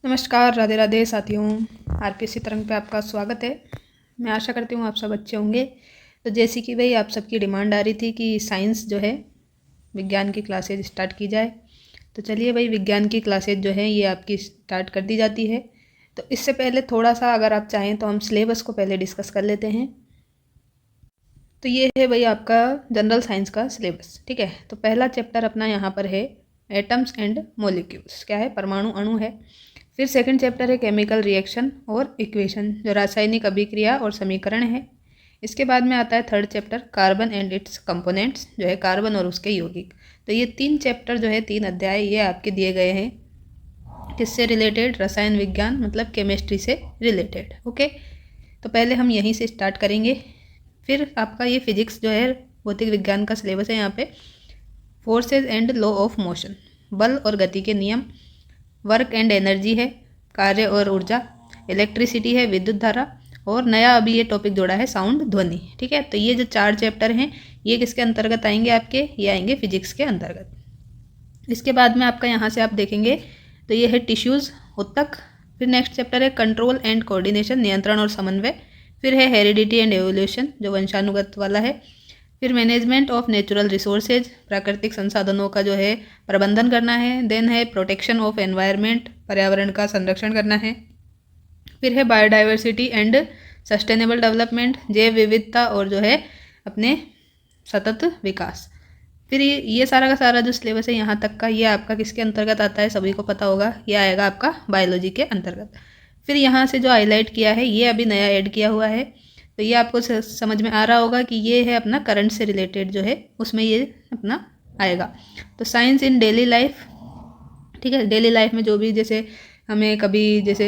नमस्कार, राधे राधे साथियों। आरपीएससी तरंग पे आपका स्वागत है। मैं आशा करती हूँ आप सब अच्छे होंगे। तो जैसे कि भाई आप सबकी डिमांड आ रही थी कि साइंस जो है विज्ञान की क्लासेज स्टार्ट की जाए, तो चलिए भाई विज्ञान की क्लासेज जो है ये आपकी स्टार्ट कर दी जाती है। तो इससे पहले थोड़ा सा अगर आप चाहें तो हम सिलेबस को पहले डिस्कस कर लेते हैं। तो ये है भाई आपका जनरल साइंस का सिलेबस, ठीक है। तो पहला चैप्टर अपना यहाँ पर है एटम्स एंड मॉलिक्यूल्स, क्या है, परमाणु अणु है। फिर सेकंड चैप्टर है केमिकल रिएक्शन और इक्वेशन, जो रासायनिक अभिक्रिया और समीकरण है। इसके बाद में आता है third chapter carbon and it's components, जो है कार्बन और उसके यौगिक। तो ये 3 चैप्टर जो है 3 अध्याय ये आपके दिए गए हैं। किससे रिलेटेड? रसायन विज्ञान, मतलब केमिस्ट्री से रिलेटेड। ओके, तो पहले हम यहीं से स्टार्ट करेंगे। फिर आपका ये फिजिक्स जो है भौतिक विज्ञान का सिलेबस है। यहाँ पे forces and law of motion, बल और गति के नियम। वर्क एंड एनर्जी है, कार्य और ऊर्जा। इलेक्ट्रिसिटी है, विद्युत धारा। और नया अभी ये टॉपिक जोड़ा है साउंड, ध्वनि, ठीक है। तो ये जो 4 चैप्टर हैं ये किसके अंतर्गत आएंगे आपके? ये आएंगे फिजिक्स के अंतर्गत। इसके बाद में आपका यहाँ से आप देखेंगे तो ये है टिश्यूज़, ऊतक। फिर नेक्स्ट चैप्टर है कंट्रोल एंड कोऑर्डिनेशन, नियंत्रण और समन्वय। फिर है हेरिडिटी एंड एवोल्यूशन, जो वंशानुगत वाला है। फिर मैनेजमेंट ऑफ नेचुरल रिसोर्सेज, प्राकृतिक संसाधनों का जो है प्रबंधन करना है। देन है प्रोटेक्शन ऑफ एनवायरनमेंट, पर्यावरण का संरक्षण करना है। फिर है बायोडाइवर्सिटी एंड सस्टेनेबल डेवलपमेंट, जैव विविधता और जो है अपने सतत विकास। फिर ये सारा का सारा जो सिलेबस है यहाँ तक का, ये आपका किसके अंतर्गत आता है? सभी को पता होगा, ये आएगा आपका बायोलॉजी के अंतर्गत। फिर यहाँ से जो हाईलाइट किया है ये अभी नया ऐड किया हुआ है, तो ये आपको समझ में आ रहा होगा कि ये है अपना करंट से रिलेटेड जो है उसमें ये अपना आएगा। तो साइंस इन डेली लाइफ, ठीक है। डेली लाइफ में जो भी, जैसे हमें कभी जैसे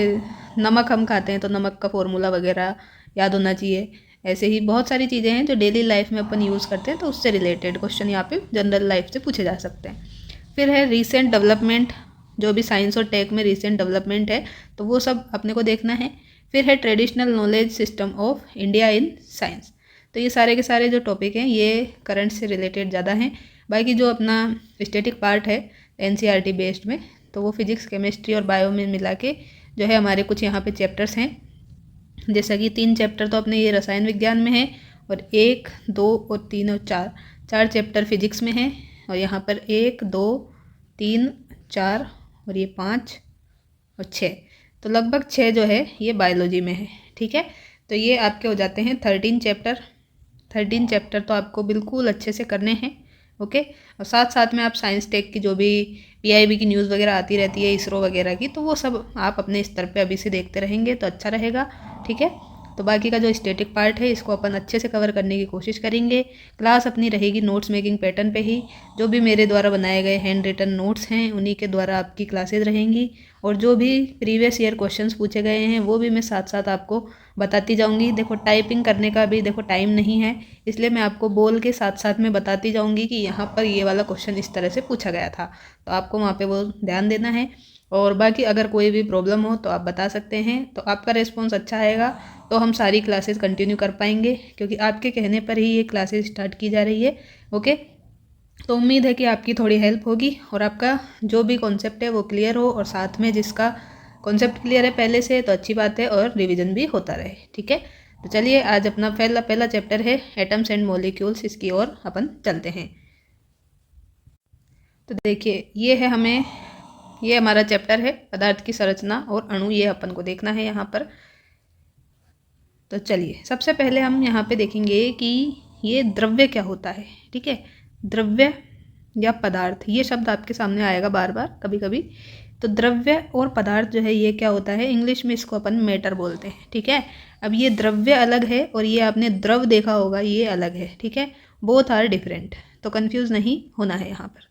नमक हम खाते हैं तो नमक का फॉर्मूला वगैरह याद होना चाहिए। ऐसे ही बहुत सारी चीज़ें हैं जो डेली लाइफ में अपन यूज़ करते हैं, तो उससे रिलेटेड क्वेश्चन यहाँ पे जनरल लाइफ से पूछे जा सकते हैं। फिर है रीसेंट डेवलपमेंट, जो भी साइंस और टेक में रीसेंट डेवलपमेंट है तो वो सब अपने को देखना है। फिर है traditional knowledge system of India in science. तो ये सारे के सारे जो टॉपिक हैं ये करंट से रिलेटेड ज़्यादा हैं। बाकी जो अपना स्टैटिक पार्ट है एनसीईआरटी बेस्ड में, तो वो फिजिक्स, केमिस्ट्री और बायो में मिला के जो है हमारे कुछ यहाँ पे चैप्टर्स हैं। जैसा कि 3 चैप्टर तो अपने ये रसायन विज्ञान में है, और 1, 2 और 3 और 4 चैप्टर फिजिक्स में हैं। और यहाँ पर 1, 2, 3, 4 और ये 5 और 6, तो लगभग 6 जो है ये बायोलॉजी में है, ठीक है। तो ये आपके हो जाते हैं 13 चैप्टर। 13 चैप्टर तो आपको बिल्कुल अच्छे से करने हैं, ओके। और साथ साथ में आप साइंस टेक की जो भी पीआईबी की न्यूज़ वगैरह आती रहती है, इसरो वगैरह की, तो वो सब आप अपने स्तर पे अभी से देखते रहेंगे तो अच्छा रहेगा, ठीक है। तो बाकी का जो स्टैटिक पार्ट है इसको अपन अच्छे से कवर करने की कोशिश करेंगे। क्लास अपनी रहेगी नोट्स मेकिंग पैटर्न पे ही, जो भी मेरे द्वारा बनाए गए हैंड रिटन नोट्स हैं उन्हीं के द्वारा आपकी क्लासेज रहेंगी। और जो भी प्रीवियस ईयर क्वेश्चंस पूछे गए हैं वो भी मैं साथ साथ आपको बताती जाऊंगी। देखो टाइपिंग करने का भी देखो टाइम नहीं है, इसलिए मैं आपको बोल के साथ साथ में बताती जाऊंगी कि यहाँ पर ये वाला क्वेश्चन इस तरह से पूछा गया था, तो आपको वहाँ पे वो ध्यान देना है। और बाकी अगर कोई भी प्रॉब्लम हो तो आप बता सकते हैं, तो आपका रिस्पॉन्स अच्छा आएगा तो हम सारी क्लासेस कंटिन्यू कर पाएंगे, क्योंकि आपके कहने पर ही ये क्लासेस स्टार्ट की जा रही है, ओके। तो उम्मीद है कि आपकी थोड़ी हेल्प होगी और आपका जो भी कॉन्सेप्ट है वो क्लियर हो, और साथ में जिसका कॉन्सेप्ट क्लियर है पहले से तो अच्छी बात है, और रिवीजन भी होता रहे, ठीक है। तो चलिए आज अपना पहला चैप्टर है एटम्स एंड मॉलिक्यूल्स, इसकी ओर अपन चलते हैं। तो देखिए ये हमारा चैप्टर है पदार्थ की संरचना और अणु, ये अपन को देखना है यहाँ पर। तो चलिए सबसे पहले हम यहाँ पे देखेंगे कि ये द्रव्य क्या होता है, ठीक है। द्रव्य या पदार्थ, ये शब्द आपके सामने आएगा बार बार कभी कभी। तो द्रव्य और पदार्थ जो है ये क्या होता है? इंग्लिश में इसको अपन मैटर बोलते हैं, ठीक है। अब ये द्रव्य अलग है और ये आपने द्रव देखा होगा, ये अलग है, ठीक है। बोथ आर डिफरेंट, तो कंफ्यूज नहीं होना है यहाँ पर,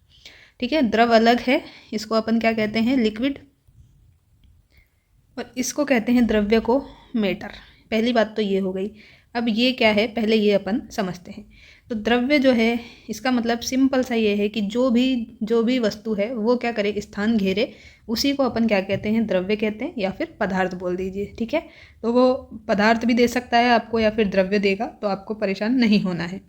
ठीक है। द्रव अलग है, इसको अपन क्या कहते हैं? लिक्विड। और इसको कहते हैं द्रव्य को मैटर। पहली बात तो ये हो गई। अब ये क्या है पहले ये अपन समझते हैं। तो द्रव्य जो है इसका मतलब सिंपल सा ये है कि जो भी वस्तु है वो क्या करे? स्थान घेरे, उसी को अपन क्या कहते हैं? द्रव्य कहते हैं, या फिर पदार्थ बोल दीजिए, ठीक है। तो वो पदार्थ भी दे सकता है आपको या फिर द्रव्य देगा, तो आपको परेशान नहीं होना है।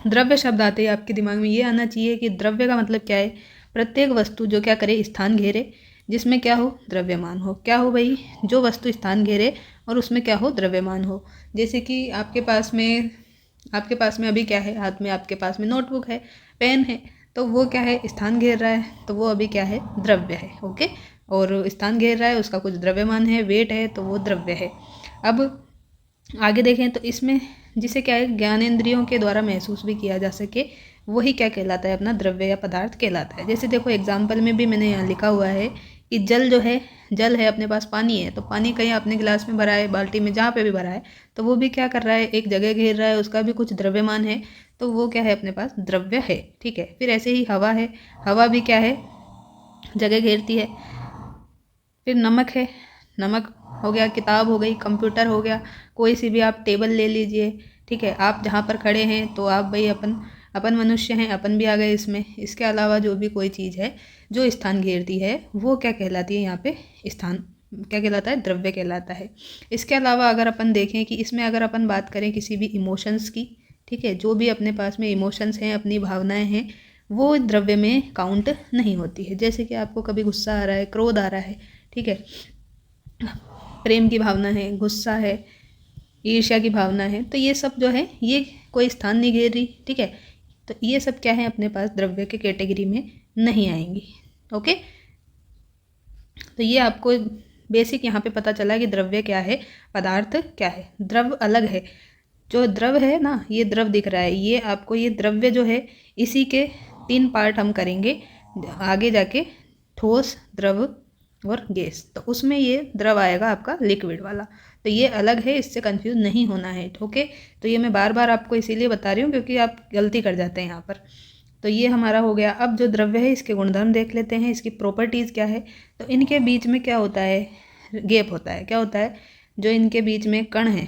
द्रव्य शब्द आते ही आपके दिमाग में ये आना चाहिए कि द्रव्य का मतलब क्या है? प्रत्येक वस्तु जो क्या करे? स्थान घेरे, जिसमें क्या हो, द्रव्यमान हो। क्या हो भाई, जो वस्तु स्थान घेरे और उसमें क्या हो, द्रव्यमान हो। जैसे कि आपके पास में अभी क्या है, हाथ में आपके पास में नोटबुक है, पेन है, तो वो क्या है, स्थान घेर रहा है, तो वो अभी क्या है, द्रव्य है। ओके, और स्थान घेर रहा है, उसका कुछ द्रव्यमान है, वेट है, तो वो द्रव्य है। अब आगे देखें तो इसमें जिसे क्या है, ज्ञानेंद्रियों के द्वारा महसूस भी किया जा सके, वही क्या कहलाता है, अपना द्रव्य या पदार्थ कहलाता है। जैसे देखो एग्जाम्पल में भी मैंने यहाँ लिखा हुआ है कि जल है अपने पास, पानी है, तो पानी कहीं अपने गिलास में भरा है, बाल्टी में, जहाँ पे भी भरा है, तो वो भी क्या कर रहा है, एक जगह घेर रहा है, उसका भी कुछ द्रव्यमान है, तो वो क्या है, अपने पास द्रव्य है। ठीक है, फिर ऐसे ही हवा है, हवा भी क्या है, जगह घेरती है। फिर नमक है, नमक हो गया, किताब हो गई, कंप्यूटर हो गया, कोई सी भी आप टेबल ले लीजिए। ठीक है, आप जहाँ पर खड़े हैं तो आप भाई अपन मनुष्य हैं, अपन भी आ गए इसमें। इसके अलावा जो भी कोई चीज़ है जो स्थान घेरती है, वो क्या कहलाती है, यहाँ पे स्थान क्या कहलाता है, द्रव्य कहलाता है। इसके अलावा अगर अपन देखें कि इसमें अगर अपन बात करें किसी भी इमोशंस की, ठीक है, जो भी अपने पास में इमोशंस हैं, अपनी भावनाएं हैं, वो द्रव्य में काउंट नहीं होती है। जैसे कि आपको कभी गुस्सा आ रहा है, क्रोध आ रहा है, ठीक है, प्रेम की भावना है, गुस्सा है, ईर्ष्या की भावना है, तो ये सब जो है, ये कोई स्थान नहीं घेर रही। ठीक है, तो ये सब क्या है, अपने पास द्रव्य के कैटेगरी में नहीं आएंगी। ओके, तो ये आपको बेसिक यहाँ पे पता चला कि द्रव्य क्या है, पदार्थ क्या है। द्रव अलग है, जो द्रव है ना, ये द्रव दिख रहा है, ये आपको, ये द्रव्य जो है, इसी के 3 पार्ट हम करेंगे आगे जाके, ठोस, द्रव और गैस। तो उसमें ये द्रव आएगा आपका लिक्विड वाला, तो ये अलग है, इससे कंफ्यूज नहीं होना है। ओके, तो ये मैं बार बार आपको इसीलिए बता रही हूँ क्योंकि आप गलती कर जाते हैं यहाँ पर। तो ये हमारा हो गया। अब जो द्रव्य है, इसके गुणधर्म देख लेते हैं, इसकी प्रॉपर्टीज़ क्या है। तो इनके बीच में क्या होता है, गैप होता है। क्या होता है, जो इनके बीच में कण है,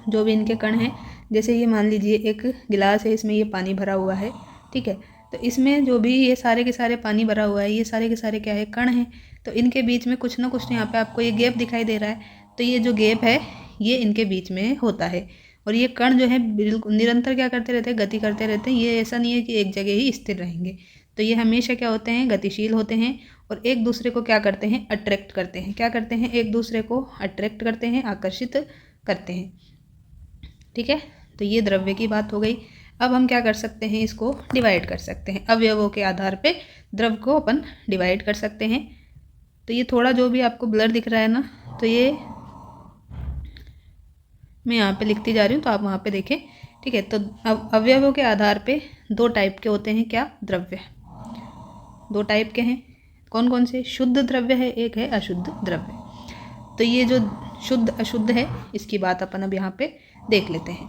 जो भी इनके कण हैं, जैसे ये मान लीजिए एक गिलास है, इसमें ये पानी भरा हुआ है। ठीक है, तो इसमें जो भी ये सारे के सारे पानी भरा हुआ है, ये सारे के सारे क्या है, कण हैं। तो इनके बीच में कुछ ना कुछ यहाँ पे आपको ये गैप दिखाई दे रहा है। तो ये जो गैप है, ये इनके बीच में होता है। और ये कण जो है बिल्कुल निरंतर क्या करते रहते हैं, गति करते रहते हैं। ये ऐसा नहीं है कि एक जगह ही स्थिर रहेंगे, तो ये हमेशा क्या होते हैं, गतिशील होते हैं और एक दूसरे को क्या करते हैं, अट्रैक्ट करते हैं। क्या करते हैं, एक दूसरे को अट्रैक्ट करते हैं, आकर्षित करते हैं। ठीक है, तो ये द्रव्य की बात हो गई। अब हम क्या कर सकते हैं, इसको डिवाइड कर सकते हैं। अवयवों के आधार पे द्रव को अपन डिवाइड कर सकते हैं। तो ये थोड़ा जो भी आपको ब्लर दिख रहा है ना, तो ये मैं यहाँ पे लिखती जा रही हूँ, तो आप वहाँ पे देखें। ठीक है, तो अवयवों के आधार पे 2 टाइप के होते हैं, क्या, द्रव्य। 2 टाइप के हैं, कौन कौन से, शुद्ध द्रव्य है, एक है अशुद्ध द्रव्य। तो ये जो शुद्ध अशुद्ध है, इसकी बात अपन अब यहाँ पे देख लेते हैं।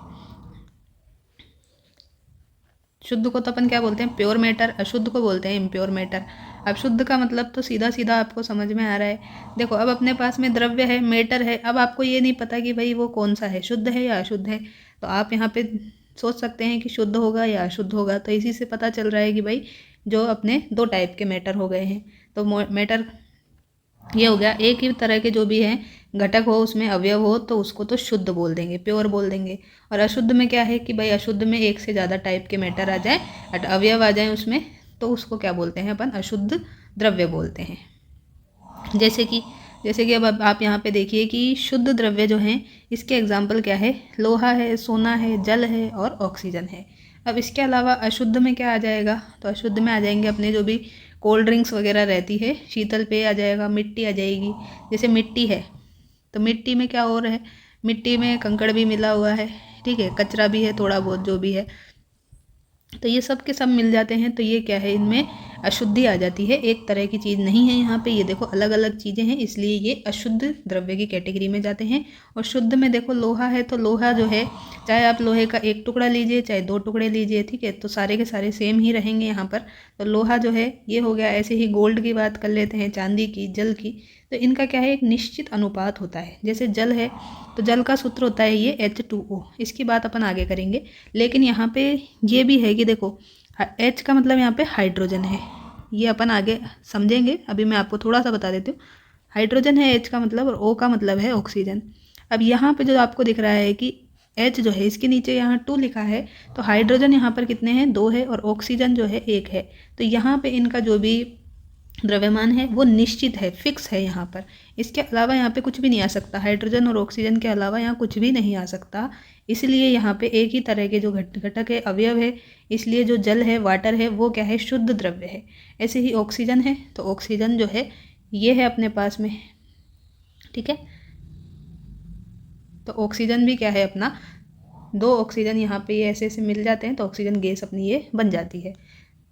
शुद्ध को तो अपन क्या बोलते हैं, प्योर मैटर, अशुद्ध को बोलते हैं इम्प्योर मैटर। अब शुद्ध का मतलब तो सीधा सीधा आपको समझ में आ रहा है। देखो, अब अपने पास में द्रव्य है, मैटर है, अब आपको ये नहीं पता कि भाई वो कौन सा है, शुद्ध है या अशुद्ध है। तो आप यहाँ पे सोच सकते हैं कि शुद्ध होगा या अशुद्ध होगा। तो इसी से पता चल रहा है कि भाई जो अपने 2 टाइप के मैटर हो गए हैं। तो मैटर ये हो गया, एक ही तरह के जो भी हैं घटक हो, उसमें अवयव हो, तो उसको तो शुद्ध बोल देंगे, प्योर बोल देंगे। और अशुद्ध में क्या है कि भाई अशुद्ध में एक से ज़्यादा टाइप के मैटर आ जाए, अवयव आ जाए उसमें, तो उसको क्या बोलते हैं अपन, अशुद्ध द्रव्य बोलते हैं। जैसे कि अब आप यहाँ पे देखिए कि शुद्ध द्रव्य जो हैं, इसके एग्जाम्पल क्या है, लोहा है, सोना है, जल है और ऑक्सीजन है। अब इसके अलावा अशुद्ध में क्या आ जाएगा, तो अशुद्ध में आ जाएंगे अपने जो भी कोल्ड ड्रिंक्स वगैरह रहती है, शीतल पेय आ जाएगा, मिट्टी आ जाएगी। जैसे मिट्टी है, तो मिट्टी में क्या हो रहा है, मिट्टी में कंकड़ भी मिला हुआ है, ठीक है, कचरा भी है, थोड़ा बहुत जो भी है, तो ये सब के सब मिल जाते हैं। तो ये क्या है, इनमें अशुद्धि आ जाती है, एक तरह की चीज़ नहीं है यहाँ पे। ये देखो अलग अलग चीज़ें हैं, इसलिए ये अशुद्ध द्रव्य की कैटेगरी में जाते हैं। और शुद्ध में देखो लोहा है, तो लोहा जो है, चाहे आप लोहे का 1 टुकड़ा लीजिए, चाहे 2 टुकड़े लीजिए, ठीक है, तो सारे के सारे सेम ही रहेंगे यहाँ पर। तो लोहा जो है ये हो गया। ऐसे ही गोल्ड की बात कर लेते हैं, चांदी की, जल की, तो इनका क्या है, एक निश्चित अनुपात होता है। जैसे जल है, तो जल का सूत्र होता है ये H2O, इसकी बात अपन आगे करेंगे। लेकिन यहाँ पे ये भी है कि देखो H का मतलब यहाँ पे हाइड्रोजन है, ये अपन आगे समझेंगे, अभी मैं आपको थोड़ा सा बता देती हूँ। हाइड्रोजन है H का मतलब, और O का मतलब है ऑक्सीजन। अब यहाँ पे जो आपको दिख रहा है कि H जो है, इसके नीचे यहाँ 2 लिखा है, तो हाइड्रोजन यहाँ पर कितने हैं, 2 है, और ऑक्सीजन जो है 1 है। तो यहाँ पे इनका जो भी द्रव्यमान है वो निश्चित है, फिक्स है यहाँ पर। इसके अलावा यहाँ पे कुछ भी नहीं आ सकता, हाइड्रोजन और ऑक्सीजन के अलावा यहाँ कुछ भी नहीं आ सकता। इसलिए यहाँ पे एक ही तरह के जो घटक है, अवयव है, इसलिए जो जल है, वाटर है, वो क्या है, शुद्ध द्रव्य है। ऐसे ही ऑक्सीजन है, तो ऑक्सीजन जो है ये है अपने पास में, ठीक है। तो ऑक्सीजन भी क्या है अपना, 2 ऑक्सीजन यहाँ पे ये ऐसे ऐसे मिल जाते हैं तो ऑक्सीजन गैस अपनी ये बन जाती है।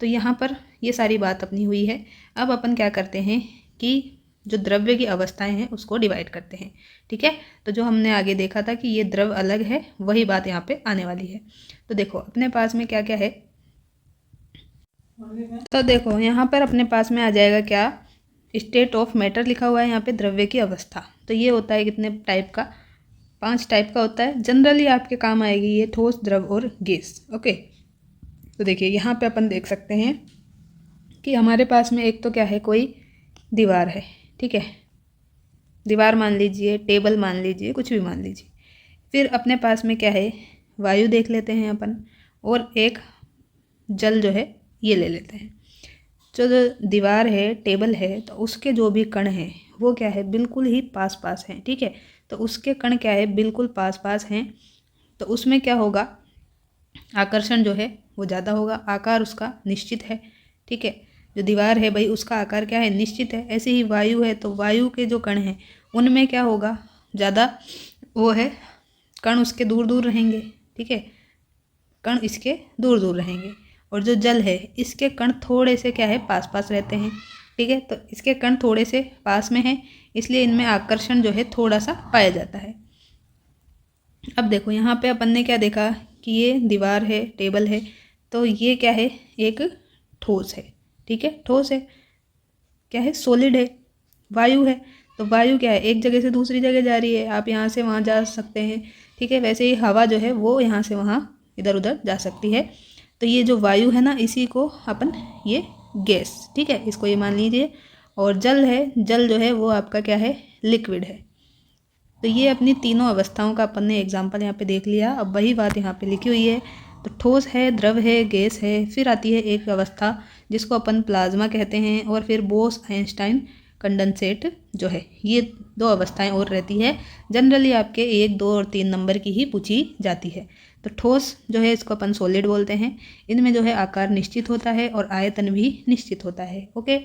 तो यहाँ पर ये सारी बात अपनी हुई है। अब अपन क्या करते हैं कि जो द्रव्य की अवस्थाएं हैं उसको डिवाइड करते हैं, ठीक है। तो जो हमने आगे देखा था कि ये द्रव अलग है, वही बात यहाँ पे आने वाली है। तो देखो अपने पास में क्या क्या है, तो देखो यहाँ पर अपने पास में आ जाएगा क्या, स्टेट ऑफ मैटर लिखा हुआ है यहाँ पे, द्रव्य की अवस्था। तो ये होता है कितने टाइप का, 5 टाइप का होता है। जनरली आपके काम आएगी ये ठोस, द्रव और गैस, ओके। तो देखिए यहाँ पे अपन देख सकते हैं कि हमारे पास में एक तो क्या है, कोई दीवार है, ठीक है। दीवार मान लीजिए, टेबल मान लीजिए, कुछ भी मान लीजिए। फिर अपने पास में क्या है, वायु देख लेते हैं अपन, और एक जल जो है ये ले लेते हैं। जो दीवार है, टेबल है, तो उसके जो भी कण हैं वो क्या है, बिल्कुल ही पास पास हैं, ठीक है। तो उसके कण क्या है, बिल्कुल पास पास हैं। तो उसमें क्या होगा, आकर्षण जो है वो ज़्यादा होगा, आकार उसका निश्चित है, ठीक है। जो दीवार है भाई उसका आकार क्या है, निश्चित है। ऐसे ही वायु है, तो वायु के जो कण हैं उनमें क्या होगा, ज़्यादा वो है, कण उसके दूर दूर रहेंगे, ठीक है, कण इसके दूर दूर रहेंगे। और जो जल है इसके कण थोड़े से क्या है, पास पास रहते हैं, ठीक है। तो इसके कण थोड़े से पास में हैं, इसलिए इनमें आकर्षण जो है थोड़ा सा पाया जाता है। अब देखो यहाँ पे अपन ने क्या देखा कि ये दीवार है, टेबल है, तो ये क्या है, एक ठोस है, ठीक है। ठोस है, क्या है, सॉलिड है। वायु है, तो वायु क्या है, एक जगह से दूसरी जगह जा रही है, आप यहाँ से वहाँ जा सकते हैं, ठीक है। वैसे ही हवा जो है वो यहाँ से वहाँ इधर उधर जा सकती है। तो ये जो वायु है ना, इसी को अपन ये गैस, ठीक है, इसको ये मान लीजिए। और जल है, जल जो है वो आपका क्या है, लिक्विड है। तो ये अपनी तीनों अवस्थाओं का अपन ने एग्जाम्पल यहाँ पे देख लिया। अब वही बात यहाँ पे लिखी हुई है। तो ठोस है, द्रव है, गैस है, फिर आती है एक अवस्था जिसको अपन प्लाज्मा कहते हैं, और फिर बोस आइंस्टाइन कंडेंसेट जो है, ये 2 अवस्थाएं और रहती है। जनरली आपके 1, 2 और 3 नंबर की ही पूछी जाती है। तो ठोस जो है इसको अपन सॉलिड बोलते हैं, इनमें जो है आकार निश्चित होता है और आयतन भी निश्चित होता है, ओके।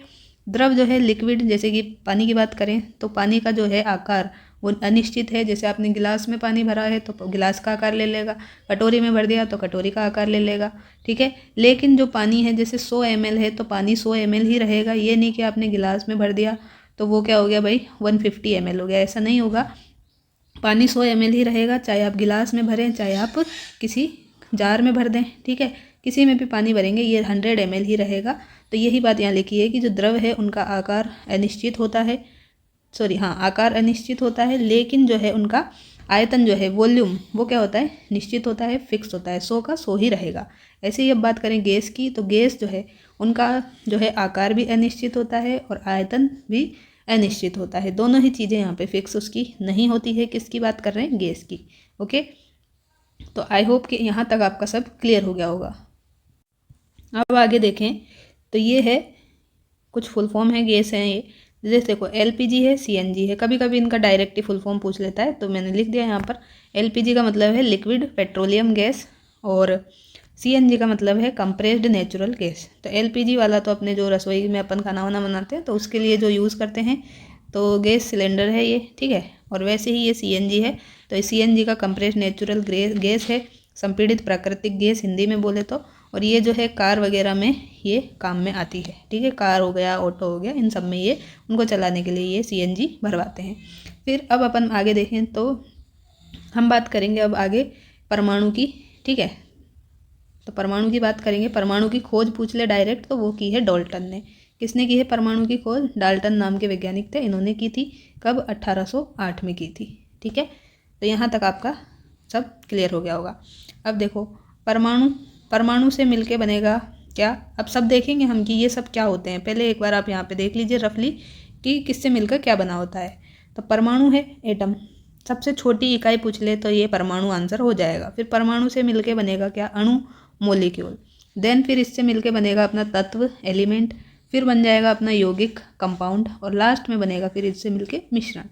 द्रव जो है लिक्विड, जैसे कि पानी की बात करें तो पानी का जो है आकार वो अनिश्चित है। जैसे आपने गिलास में पानी भरा है तो गिलास का आकार ले लेगा, कटोरी में भर दिया तो कटोरी का आकार ले लेगा, ठीक है। लेकिन जो पानी है, जैसे 100 ml है तो पानी 100 ml ही रहेगा। ये नहीं कि आपने गिलास में भर दिया तो वो क्या हो गया भाई, 150 ml हो गया, ऐसा नहीं होगा। पानी 100 ml ही रहेगा, चाहे आप गिलास में भरें, चाहे आप किसी जार में भर दें, ठीक है। किसी में भी पानी भरेंगे ये 100 ml ही रहेगा। तो यही बात यहाँ लिखी है कि जो द्रव है उनका आकार अनिश्चित होता है, आकार अनिश्चित होता है, लेकिन जो है उनका आयतन जो है, वॉल्यूम, वो क्या होता है, निश्चित होता है, फिक्स होता है, 100 का 100 ही रहेगा। ऐसे ही अब बात करें गैस की, तो गैस जो है उनका जो है आकार भी अनिश्चित होता है और आयतन भी अनिश्चित होता है। दोनों ही चीज़ें यहाँ पे फिक्स उसकी नहीं होती है। किसकी बात कर रहे हैं, गैस की, ओके। तो आई होप कि यहाँ तक आपका सब क्लियर हो गया होगा। अब आगे देखें तो ये है, कुछ फुल फॉर्म है गैस हैं ये, जैसे देखो एलपीजी है, सीएनजी है। कभी कभी इनका डायरेक्ट ही फुल फॉर्म पूछ लेता है, तो मैंने लिख दिया यहाँ पर। एलपीजी का मतलब है लिक्विड पेट्रोलियम गैस, और सीएनजी का मतलब है कंप्रेस्ड नेचुरल गैस। तो एलपीजी वाला तो अपने जो रसोई में अपन खाना वाना बनाते हैं तो उसके लिए जो यूज़ करते हैं, तो गैस सिलेंडर है ये, ठीक है। और वैसे ही ये सीएनजी है, तो सीएनजी का कंप्रेस्ड नेचुरल गैस है, संपीड़ित प्राकृतिक गैस हिंदी में बोले तो। और ये जो है कार वगैरह में ये काम में आती है, ठीक है। कार हो गया, ऑटो हो गया, इन सब में ये उनको चलाने के लिए ये सीएनजी भरवाते हैं। फिर अब अपन आगे देखें तो हम बात करेंगे अब आगे परमाणु की, ठीक है। तो परमाणु की बात करेंगे। परमाणु की खोज पूछ ले डायरेक्ट तो वो की है डाल्टन ने। किसने की है परमाणु की खोज, डाल्टन नाम के वैज्ञानिक थे, इन्होंने की थी। कब, 1808 में की थी, ठीक है। तो यहाँ तक आपका सब क्लियर हो गया होगा। अब देखो परमाणु से मिलके बनेगा क्या, अब सब देखेंगे हम कि ये सब क्या होते हैं। पहले एक बार आप यहाँ पे देख लीजिए रफली कि किससे मिलकर क्या बना होता है। तो परमाणु है एटम, सबसे छोटी इकाई पूछ ले तो ये परमाणु आंसर हो जाएगा। फिर परमाणु से मिलके बनेगा क्या, अणु, मॉलिक्यूल। देन फिर इससे मिलके बनेगा अपना तत्व, एलिमेंट। फिर बन जाएगा अपना यौगिक कंपाउंड, और लास्ट में बनेगा फिर इससे मिलके मिश्रण।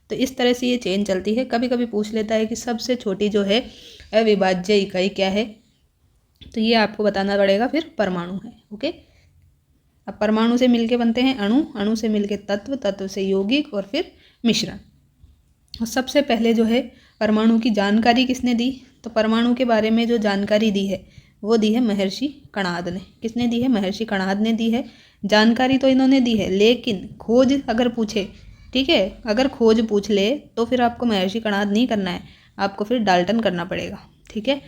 तो इस तरह से ये चेन चलती है। कभी कभी पूछ लेता है कि सबसे छोटी जो है अविभाज्य इकाई क्या है, तो ये आपको बताना पड़ेगा, फिर परमाणु है। ओके, अब परमाणु से मिलके बनते हैं अणु, अणु से मिलके तत्व, तत्व से यौगिक और फिर मिश्रण। और सबसे पहले जो है परमाणु की जानकारी किसने दी, तो परमाणु के बारे में जो जानकारी दी है वो दी है महर्षि कणाद ने। किसने दी है? महर्षि कणाद ने दी है। जानकारी तो इन्होंने दी है, लेकिन खोज अगर पूछे, ठीक है, अगर खोज पूछ ले तो फिर आपको महर्षि कणाद नहीं करना है, आपको फिर डाल्टन करना पड़ेगा। ठीक है,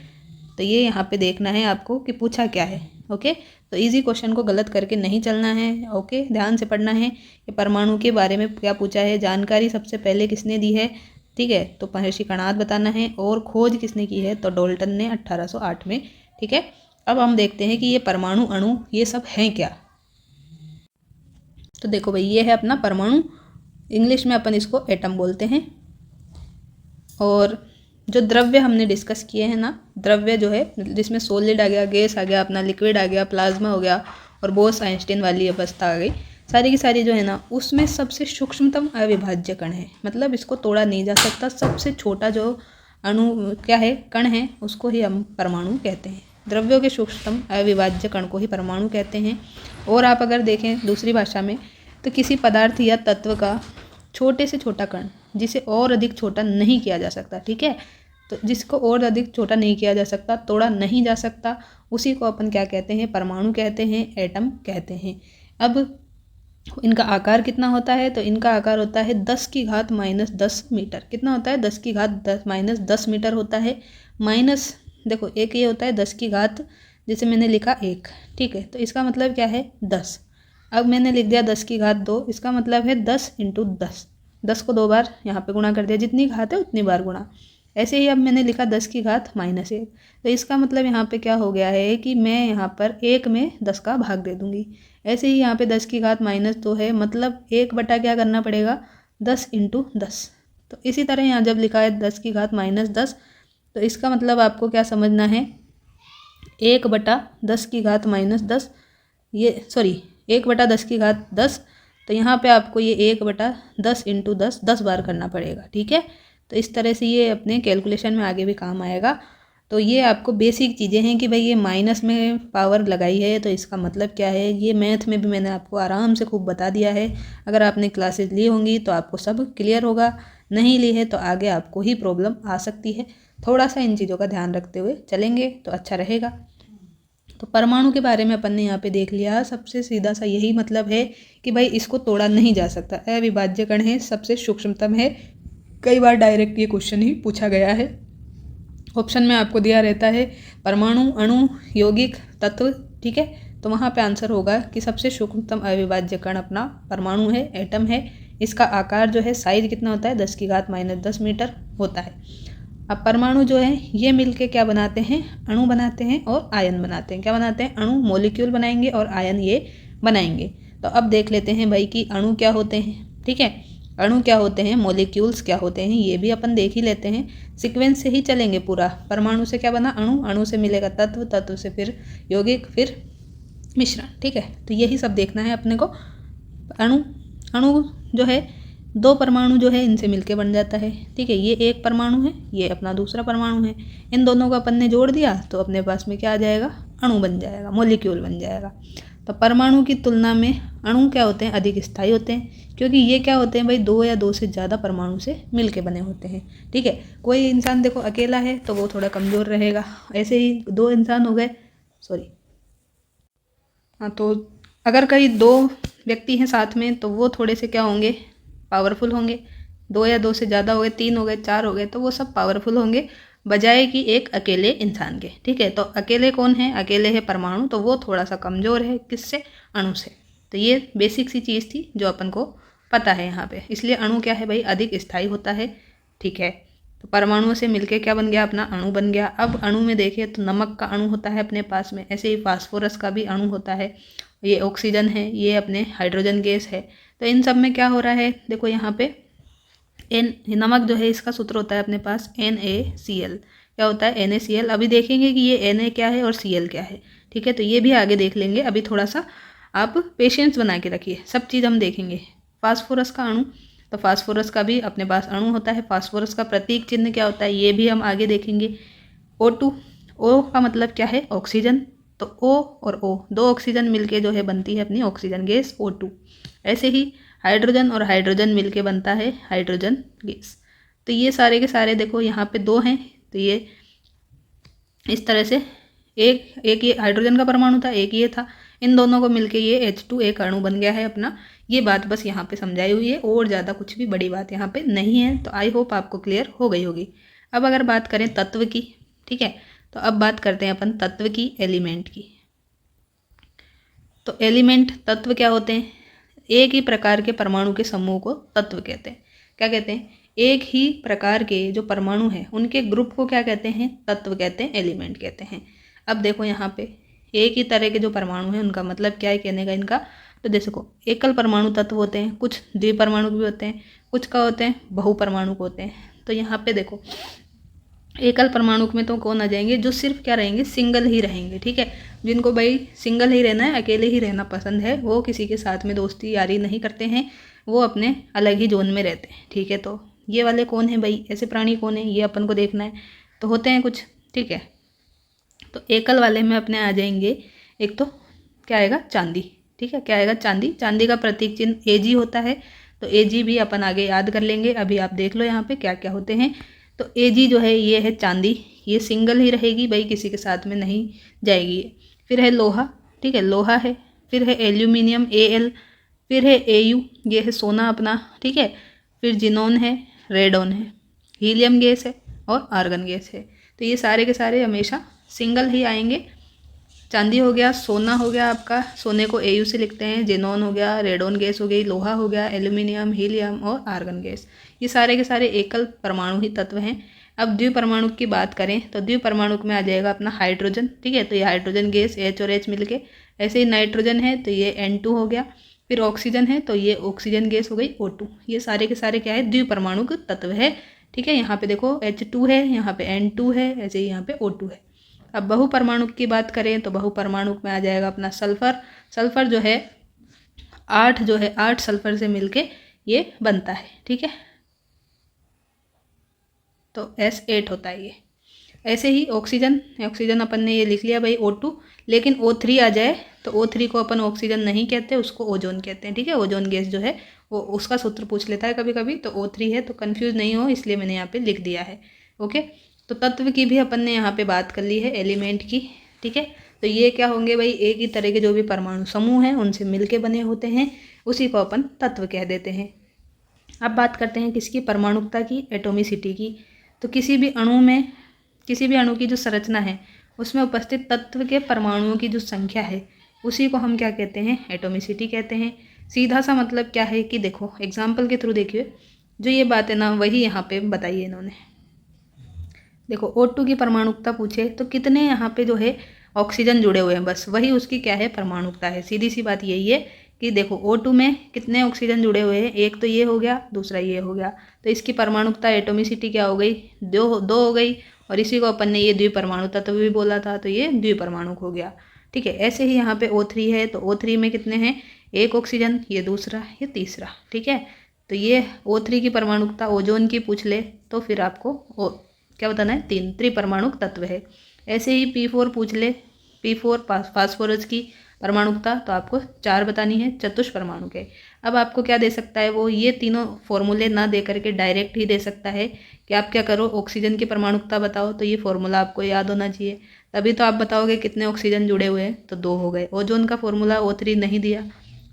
तो ये यहाँ पे देखना है आपको कि पूछा क्या है। ओके, तो इजी क्वेश्चन को गलत करके नहीं चलना है। ओके, ध्यान से पढ़ना है कि परमाणु के बारे में क्या पूछा है, जानकारी सबसे पहले किसने दी है, ठीक है, तो महर्षि कणाद बताना है, और खोज किसने की है, तो डाल्टन ने 1808 में। ठीक है, अब हम देखते हैं कि ये परमाणु, अणु, ये सब हैं क्या। तो देखो भाई, ये है अपना परमाणु, इंग्लिश में अपन इसको एटम बोलते हैं। और जो द्रव्य हमने डिस्कस किए हैं ना, द्रव्य जो है जिसमें सॉलिड आ गया, गैस आ गया, अपना लिक्विड आ गया, प्लाज्मा हो गया, और बोस आइंस्टीन वाली अवस्था आ गई, सारी की सारी जो है ना, उसमें सबसे सूक्ष्मतम अविभाज्य कण है, मतलब इसको तोड़ा नहीं जा सकता। सबसे छोटा जो अणु क्या है, कण है, उसको ही हम परमाणु कहते हैं। द्रव्यों के सूक्ष्मतम अविभाज्य कण को ही परमाणु कहते हैं। और आप अगर देखें दूसरी भाषा में, तो किसी पदार्थ या तत्व का छोटे से छोटा कण जिसे और अधिक छोटा नहीं किया जा सकता, ठीक है, तो जिसको और अधिक छोटा नहीं किया जा सकता, तोड़ा नहीं जा सकता, उसी को अपन क्या कहते हैं, परमाणु कहते हैं, एटम कहते हैं। अब इनका आकार कितना होता है, तो इनका आकार होता है 10 की घात -10 मीटर। कितना होता है? 10 की घात -10 मीटर होता है। माइनस देखो, एक ये होता है 10 की घात, जैसे मैंने लिखा 1, ठीक है, तो इसका मतलब क्या है 10। अब मैंने लिख दिया 10 की घात 2, इसका मतलब है 10 × 10, 10 को 2 बार यहाँ पे गुणा कर दिया, जितनी घात है उतनी बार गुणा। ऐसे ही अब मैंने लिखा 10 की घात -1, तो इसका मतलब यहाँ पे क्या हो गया है कि मैं यहाँ पर 1 में 10 का भाग दे दूँगी। ऐसे ही यहाँ पे 10 की घात -2 है, मतलब 1 बटा क्या करना पड़ेगा, 10 × 10। तो इसी तरह यहाँ जब लिखा है 10 की घात -10, तो इसका मतलब आपको क्या समझना है, 1 बटा 10 की घात -10, ये सॉरी 1 बटा 10 की घात 10, तो यहाँ पे आपको ये 1 बटा 10 × 10 10 बार करना पड़ेगा। ठीक है, तो इस तरह से ये अपने कैलकुलेशन में आगे भी काम आएगा। तो ये आपको बेसिक चीज़ें हैं कि भाई ये माइनस में पावर लगाई है तो इसका मतलब क्या है, ये मैथ में भी मैंने आपको आराम से खूब बता दिया है। अगर आपने क्लासेस ली होंगी तो आपको सब क्लियर होगा, नहीं ली है तो आगे आपको ही प्रॉब्लम आ सकती है। थोड़ा सा इन चीज़ों का ध्यान रखते हुए चलेंगे तो अच्छा रहेगा। तो परमाणु के बारे में अपन ने यहाँ पे देख लिया, सबसे सीधा सा यही मतलब है कि भाई इसको तोड़ा नहीं जा सकता, अविभाज्य कण है, सबसे सूक्ष्मतम है। कई बार डायरेक्ट ये क्वेश्चन ही पूछा गया है, ऑप्शन में आपको दिया रहता है परमाणु, अणु, यौगिक, तत्व, ठीक है, तो वहाँ पे आंसर होगा कि सबसे सूक्ष्मतम अविभाज्य कण अपना परमाणु है, एटम है। इसका आकार जो है, साइज कितना होता है, 10 की घात -10 मीटर होता है। अब परमाणु जो है ये मिलके क्या बनाते हैं, अणु बनाते हैं और आयन बनाते हैं। क्या बनाते हैं? अणु, मॉलिक्यूल बनाएंगे, और आयन ये बनाएंगे। तो अब देख लेते हैं भाई कि अणु क्या होते हैं, ठीक है, अणु क्या होते हैं, मॉलिक्यूल्स क्या होते हैं, ये भी अपन देख ही लेते हैं। सीक्वेंस से ही चलेंगे पूरा। परमाणु से क्या बना, अणु, अणु से मिलेगा तत्व, तत्व से फिर यौगिक, फिर मिश्रण, ठीक है, तो यही सब देखना है अपने को। अणु जो है, 2 परमाणु जो है इनसे मिलके बन जाता है, ठीक है, ये एक परमाणु है, ये अपना दूसरा परमाणु है, इन दोनों को अपन ने जोड़ दिया तो अपने पास में क्या आ जाएगा, अणु बन जाएगा, मॉलिक्यूल बन जाएगा। तो परमाणु की तुलना में अणु क्या होते हैं, अधिक स्थायी होते हैं, क्योंकि ये क्या होते हैं भाई, 2 या 2 से ज़्यादा परमाणु से मिलके बने होते हैं, ठीक है। कोई इंसान देखो अकेला है तो वो थोड़ा कमज़ोर रहेगा, ऐसे ही 2 इंसान हो गए, सॉरी हाँ, तो अगर कहीं 2 व्यक्ति हैं साथ में तो वो थोड़े से क्या होंगे, पावरफुल होंगे। 2 या 2 से ज़्यादा हो गए, 3 हो गए, 4 हो गए, तो वो सब पावरफुल होंगे बजाय कि एक अकेले इंसान के, ठीक है। तो अकेले कौन है, अकेले है परमाणु, तो वो थोड़ा सा कमज़ोर है, किससे, अणु से। तो ये बेसिक सी चीज़ थी जो अपन को पता है यहाँ पे। इसलिए अणु क्या है भाई, अधिक स्थायी होता है, ठीक है। तो परमाणुओं से मिलके क्या बन गया, अपना अणु बन गया। अब अणु में देखिए तो नमक का अणु होता है अपने पास में, ऐसे ही फास्फोरस का भी अणु होता है, ये ऑक्सीजन है, ये अपने हाइड्रोजन गैस है। तो इन सब में क्या हो रहा है, देखो यहाँ पे नमक जो है इसका सूत्र होता है अपने पास NaCl। क्या होता है, NaCl। अभी देखेंगे कि ये Na क्या है और Cl क्या है, ठीक है, तो ये भी आगे देख लेंगे। अभी थोड़ा सा आप पेशेंस बना के रखिए, सब चीज़ हम देखेंगे। फास्फोरस का अणु, तो फास्फोरस का भी अपने पास अणु होता है। फास्फोरस का प्रतीक चिन्ह क्या होता है ये भी हम आगे देखेंगे। O2, O का मतलब क्या है? ऑक्सीजन। तो O और O दो ऑक्सीजन मिलके जो है बनती है अपनी ऑक्सीजन गैस O2। ऐसे ही हाइड्रोजन और हाइड्रोजन मिलके बनता है हाइड्रोजन गैस। तो ये सारे के सारे देखो यहाँ पे दो हैं, तो ये इस तरह से एक ये हाइड्रोजन का परमाणु था, एक ये था, इन दोनों को मिलके ये H2 एक अणु बन गया है अपना। ये बात बस यहाँ पे समझाई हुई है, और ज़्यादा कुछ भी बड़ी बात यहाँ पे नहीं है। तो आई होप आपको क्लियर हो गई होगी। अब अगर बात करें तत्व की, ठीक है, तो अब बात करते हैं अपन तत्व की, एलिमेंट की। तो एलिमेंट तत्व क्या होते हैं? एक ही प्रकार के परमाणु के समूह को तत्व कहते हैं। क्या कहते हैं? एक ही प्रकार के जो परमाणु हैं उनके ग्रुप को क्या कहते हैं? तत्व कहते हैं, एलिमेंट कहते हैं। अब देखो यहाँ पे एक ही तरह के जो परमाणु हैं उनका मतलब क्या है कहने का इनका? तो देखो एकल परमाणु तत्व होते हैं, कुछ द्विपरमाणु भी होते हैं, कुछ का होते हैं बहुपरमाणु होते हैं। तो यहाँ पे देखो एकल परमाणु में तो कौन आ जाएंगे? जो सिर्फ क्या रहेंगे? सिंगल ही रहेंगे, ठीक है। जिनको भाई सिंगल ही रहना है, अकेले ही रहना पसंद है, वो किसी के साथ में दोस्ती यारी नहीं करते हैं, वो अपने अलग ही जोन में रहते हैं, ठीक है। तो ये वाले कौन है भाई? ऐसे प्राणी कौन है ये अपन को देखना है। तो होते हैं कुछ, ठीक है। तो एकल वाले में अपने आ जाएंगे, एक तो क्या आएगा? चांदी, ठीक है। क्या आएगा? चांदी। चांदी का प्रतीक चिन्ह Ag होता है, तो Ag भी अपन आगे याद कर लेंगे। अभी आप देख लो यहाँ पे क्या क्या होते हैं। तो Ag जो है ये है चांदी, ये सिंगल ही रहेगी भाई, किसी के साथ में नहीं जाएगी। फिर है लोहा, ठीक है, लोहा है। फिर है एल्यूमिनियम Al, फिर है Au, ये है सोना अपना, ठीक है। फिर जिनोन है, रेडोन है, हीलियम गैस है और आर्गन गैस है। तो ये सारे के सारे हमेशा सिंगल ही आएंगे। चांदी हो गया, सोना हो गया आपका, सोने को Au से लिखते हैं, जेनॉन हो गया, रेडोन गैस हो गई, लोहा हो गया, एल्यूमिनियम, हीलियम और आर्गन गैस। ये सारे के सारे एकल परमाणु ही तत्व हैं। अब द्विपरमाणु की बात करें तो द्विपरमाणु में आ जाएगा अपना हाइड्रोजन, ठीक है। तो ये हाइड्रोजन गैस H और H मिलके। ऐसे ही नाइट्रोजन है तो ये N2 हो गया। फिर ऑक्सीजन है तो ये ऑक्सीजन गैस हो गई O2। ये सारे के सारे क्या है? द्विपरमाणु तत्व है, ठीक है। यहाँ पे देखो H2 है, यहाँ पे N2 है, ऐसे ही यहाँ पे O2 है। अब बहुपरमाणु की बात करें तो बहुपरमाणु में आ जाएगा अपना सल्फर। सल्फर जो है 8 सल्फर से मिलके ये बनता है, ठीक है। तो S8 होता है ये। ऐसे ही ऑक्सीजन, ऑक्सीजन अपन ने ये लिख लिया भाई O2, लेकिन O3 आ जाए तो O3 को अपन ऑक्सीजन नहीं कहते, उसको ओजोन कहते हैं, ठीक है। ओजोन गैस जो है वो उसका सूत्र पूछ लेता है कभी कभी, तो O3 है, तो कंफ्यूज नहीं हो इसलिए मैंने यहाँ पे लिख दिया है, ओके। तो तत्व की भी अपन ने यहाँ पे बात कर ली है, एलिमेंट की, ठीक है। तो ये क्या होंगे भाई? एक ही तरह के जो भी परमाणु समूह हैं उनसे मिलके बने होते हैं, उसी को अपन तत्व कह देते हैं। अब बात करते हैं किसकी? परमाणुकता की, एटोमिसिटी की। तो किसी भी अणु की जो संरचना है उसमें उपस्थित तत्व के परमाणुओं की जो संख्या है उसी को हम क्या कहते हैं? एटोमिसिटी कहते हैं। सीधा सा मतलब क्या है कि देखो एग्जाम्पल के थ्रू देखिए, जो ये बात है ना वही यहाँ पे बताइए इन्होंने। देखो O2 की परमाणुकता पूछे तो कितने यहाँ पे जो है ऑक्सीजन जुड़े हुए हैं, बस वही उसकी क्या है? परमाणुकता है। सीधी सी बात यही है कि देखो O2 में कितने ऑक्सीजन जुड़े हुए हैं, एक तो ये हो गया, दूसरा ये हो गया, तो इसकी परमाणुकता एटोमिसिटी क्या हो गई? दो हो गई। और इसी को अपन ने ये द्विपरमाणु तत्व भी बोला था, तो ये द्विपरमाणु हो गया, ठीक है। ऐसे ही यहाँ पे O3 है, तो O3 में कितने हैं? एक ऑक्सीजन, ये दूसरा, ये तीसरा, ठीक है। तो ये O3 की परमाणुकता ओजोन की पूछ ले तो फिर आपको क्या बताना है? 3 त्रिपरमाणु तत्व है। ऐसे ही P4 पूछ ले, P4 फास्फोरस की परमाणुकता, तो आपको 4 बतानी है, चतुष्परमाणु के। अब आपको क्या दे सकता है वो? ये तीनों फॉर्मूले ना दे करके डायरेक्ट ही दे सकता है कि आप क्या करो, ऑक्सीजन की परमाणुकता बताओ, तो ये फॉर्मूला आपको याद होना चाहिए, तभी तो आप बताओगे कितने ऑक्सीजन जुड़े हुए हैं, तो 2 हो गए। ओजोन का फॉर्मूला O3 नहीं दिया,